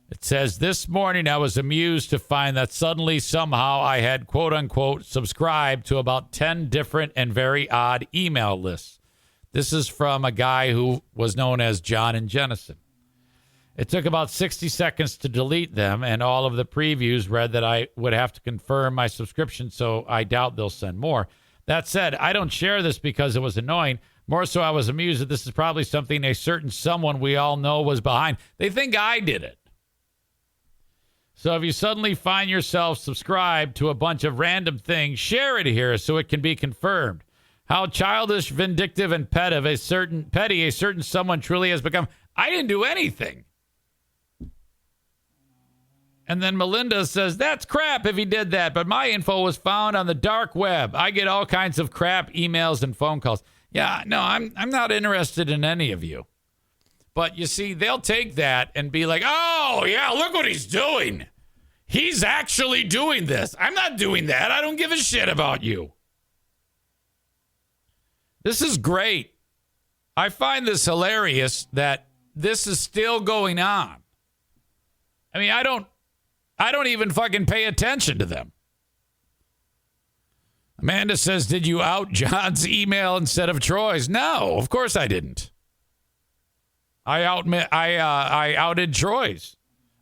It says, this morning I was amused to find that suddenly somehow I had, quote unquote, subscribed to about 10 different and very odd email lists. This is from a guy who was known as John and Jennison. It took about 60 seconds to delete them, and all of the previews read that I would have to confirm my subscription, so I doubt they'll send more. That said, I don't share this because it was annoying. More so, I was amused that this is probably something a certain someone we all know was behind. They think I did it. So if you suddenly find yourself subscribed to a bunch of random things, share it here so it can be confirmed. How childish, vindictive, and petty a certain someone truly has become. I didn't do anything. And then Melinda says, that's crap if he did that, but my info was found on the dark web. I get all kinds of crap emails and phone calls. Yeah, no, I'm not interested in any of you. But you see, they'll take that and be like, oh, yeah, look what he's doing. He's actually doing this. I'm not doing that. I don't give a shit about you. This is great. I find this hilarious that this is still going on. I mean, I don't even fucking pay attention to them. Amanda says, did you out John's email instead of Troy's? No, of course I didn't. I outed Troy's.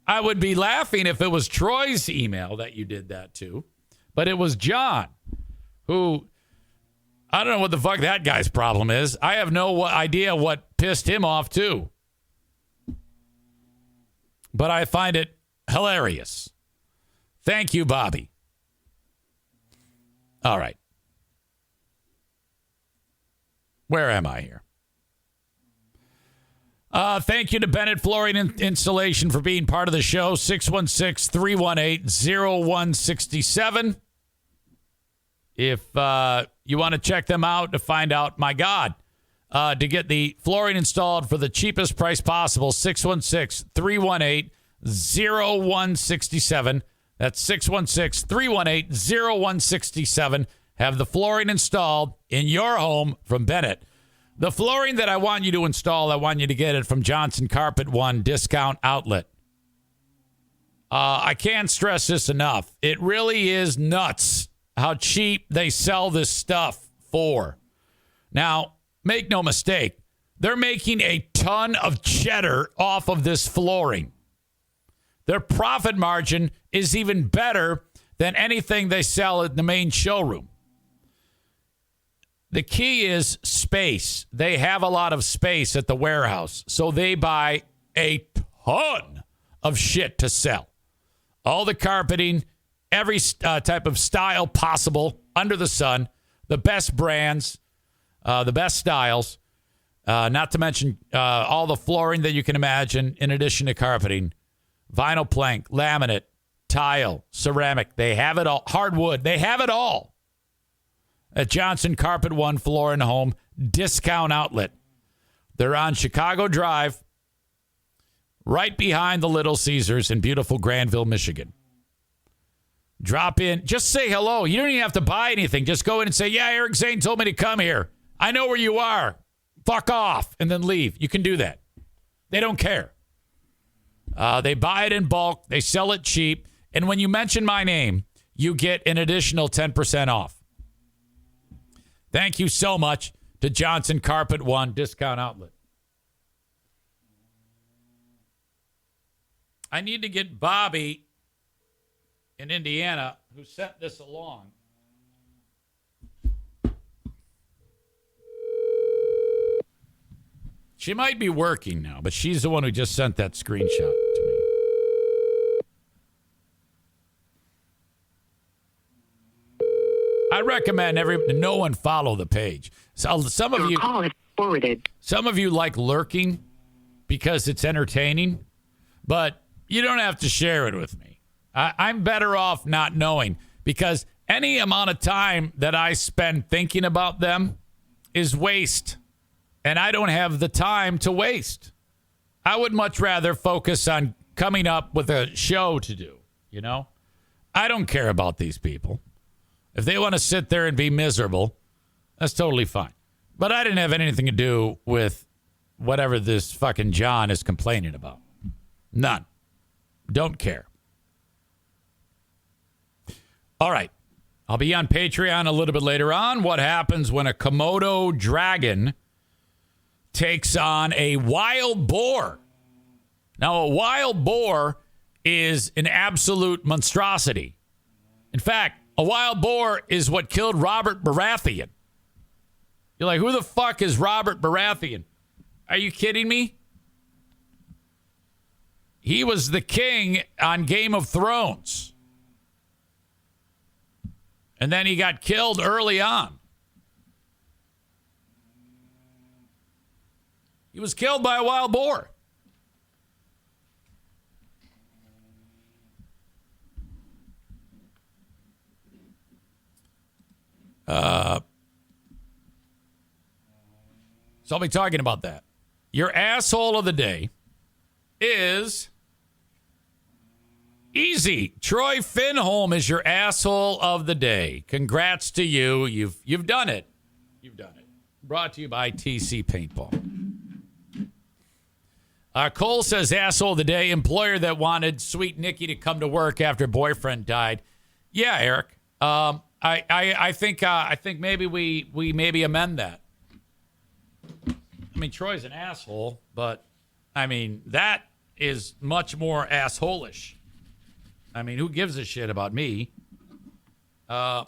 I would be laughing if it was Troy's email that you did that to, but it was John, who, I don't know what the fuck that guy's problem is. I have no idea what pissed him off too. But I find it hilarious. Thank you, Bobby. All right. Where am I here? Thank you to Bennett Flooring Installation for being part of the show. 616-318-0167. If you want to check them out to find out, my God, to get the flooring installed for the cheapest price possible, 616-318-0167. That's 616-318-0167. Have the flooring installed in your home from Bennett. The flooring that I want you to install, I want you to get it from Johnson Carpet One Discount Outlet. I can't stress this enough. It really is nuts how cheap they sell this stuff for. Now, make no mistake, they're making a ton of cheddar off of this flooring. Their profit margin is even better than anything they sell at the main showroom. The key is space. They have a lot of space at the warehouse, so they buy a ton of shit to sell. All the carpeting, every type of style possible under the sun, the best brands, the best styles, not to mention all the flooring that you can imagine in addition to carpeting, vinyl plank, laminate, tile, ceramic. They have it all. Hardwood. They have it all. At Johnson Carpet One Floor and Home Discount Outlet. They're on Chicago Drive, right behind the Little Caesars in beautiful Granville, Michigan. Drop in. Just say hello. You don't even have to buy anything. Just go in and say, yeah, Eric Zane told me to come here. I know where you are. Fuck off. And then leave. You can do that. They don't care. They buy it in bulk. They sell it cheap. And when you mention my name, you get an additional 10% off. Thank you so much to Johnson Carpet One Discount Outlet. I need to get Bobby in Indiana, who sent this along. She might be working now, but she's the one who just sent that screenshot to me. I recommend no one follow the page. So some of you call it forwarded. Some of you like lurking because it's entertaining, but you don't have to share it with me. I'm better off not knowing, because any amount of time that I spend thinking about them is waste, and I don't have the time to waste. I would much rather focus on coming up with a show to do, you know? I don't care about these people. If they want to sit there and be miserable, that's totally fine. But I didn't have anything to do with whatever this fucking John is complaining about. None. Don't care. All right. I'll be on Patreon a little bit later on. What happens when a Komodo dragon takes on a wild boar? Now, a wild boar is an absolute monstrosity. In fact, a wild boar is what killed Robert Baratheon. You're like, who the fuck is Robert Baratheon? Are you kidding me? He was the king on Game of Thrones. And then he got killed early on. He was killed by a wild boar. So I'll be talking about that. Your asshole of the day is easy. Troy Finholm is your asshole of the day. Congrats to you. You've done it. You've done it. Brought to you by TC Paintball. Cole says, asshole of the day, employer that wanted sweet Nikki to come to work after boyfriend died. Yeah, Eric. I think maybe we maybe amend that. I mean, Troy's an asshole, but I mean, that is much more asshole-ish. I mean, who gives a shit about me? I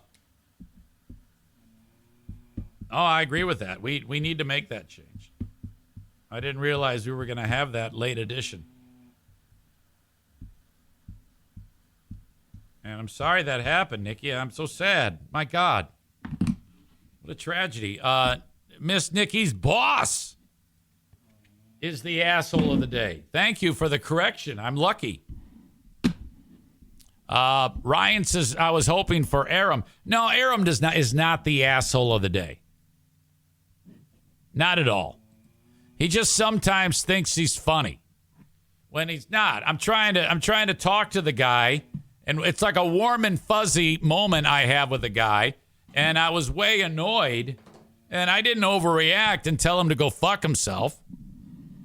agree with that. We need to make that change. I didn't realize we were going to have that late edition. And I'm sorry that happened, Nikki. I'm so sad. My God. What a tragedy. Miss Nikki's boss is the asshole of the day. Thank you for the correction. I'm lucky. Ryan says, I was hoping for Aram. No, Aram is not the asshole of the day. Not at all. He just sometimes thinks he's funny when he's not. I'm trying to talk to the guy, and it's like a warm and fuzzy moment I have with the guy, and I was way annoyed, And I didn't overreact and tell him to go fuck himself.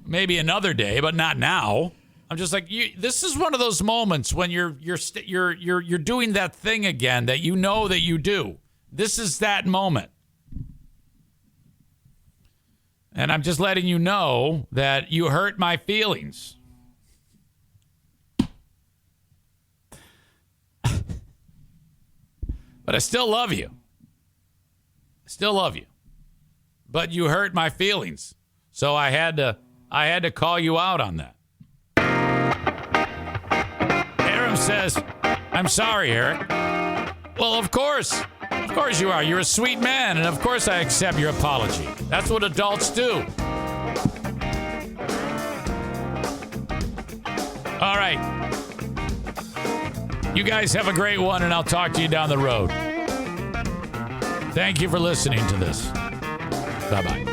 Maybe another day, but not now. I'm just like, this is one of those moments when you're doing that thing again that you know that you do. This is that moment. And I'm just letting you know that you hurt my feelings. But I still love you. Still love you. But you hurt my feelings. So I had to call you out on that. Aram says, I'm sorry, Eric. Well, of course. Of course you are. You're a sweet man, and of course I accept your apology. That's what adults do. All right. You guys have a great one, and I'll talk to you down the road. Thank you for listening to this. Bye-bye.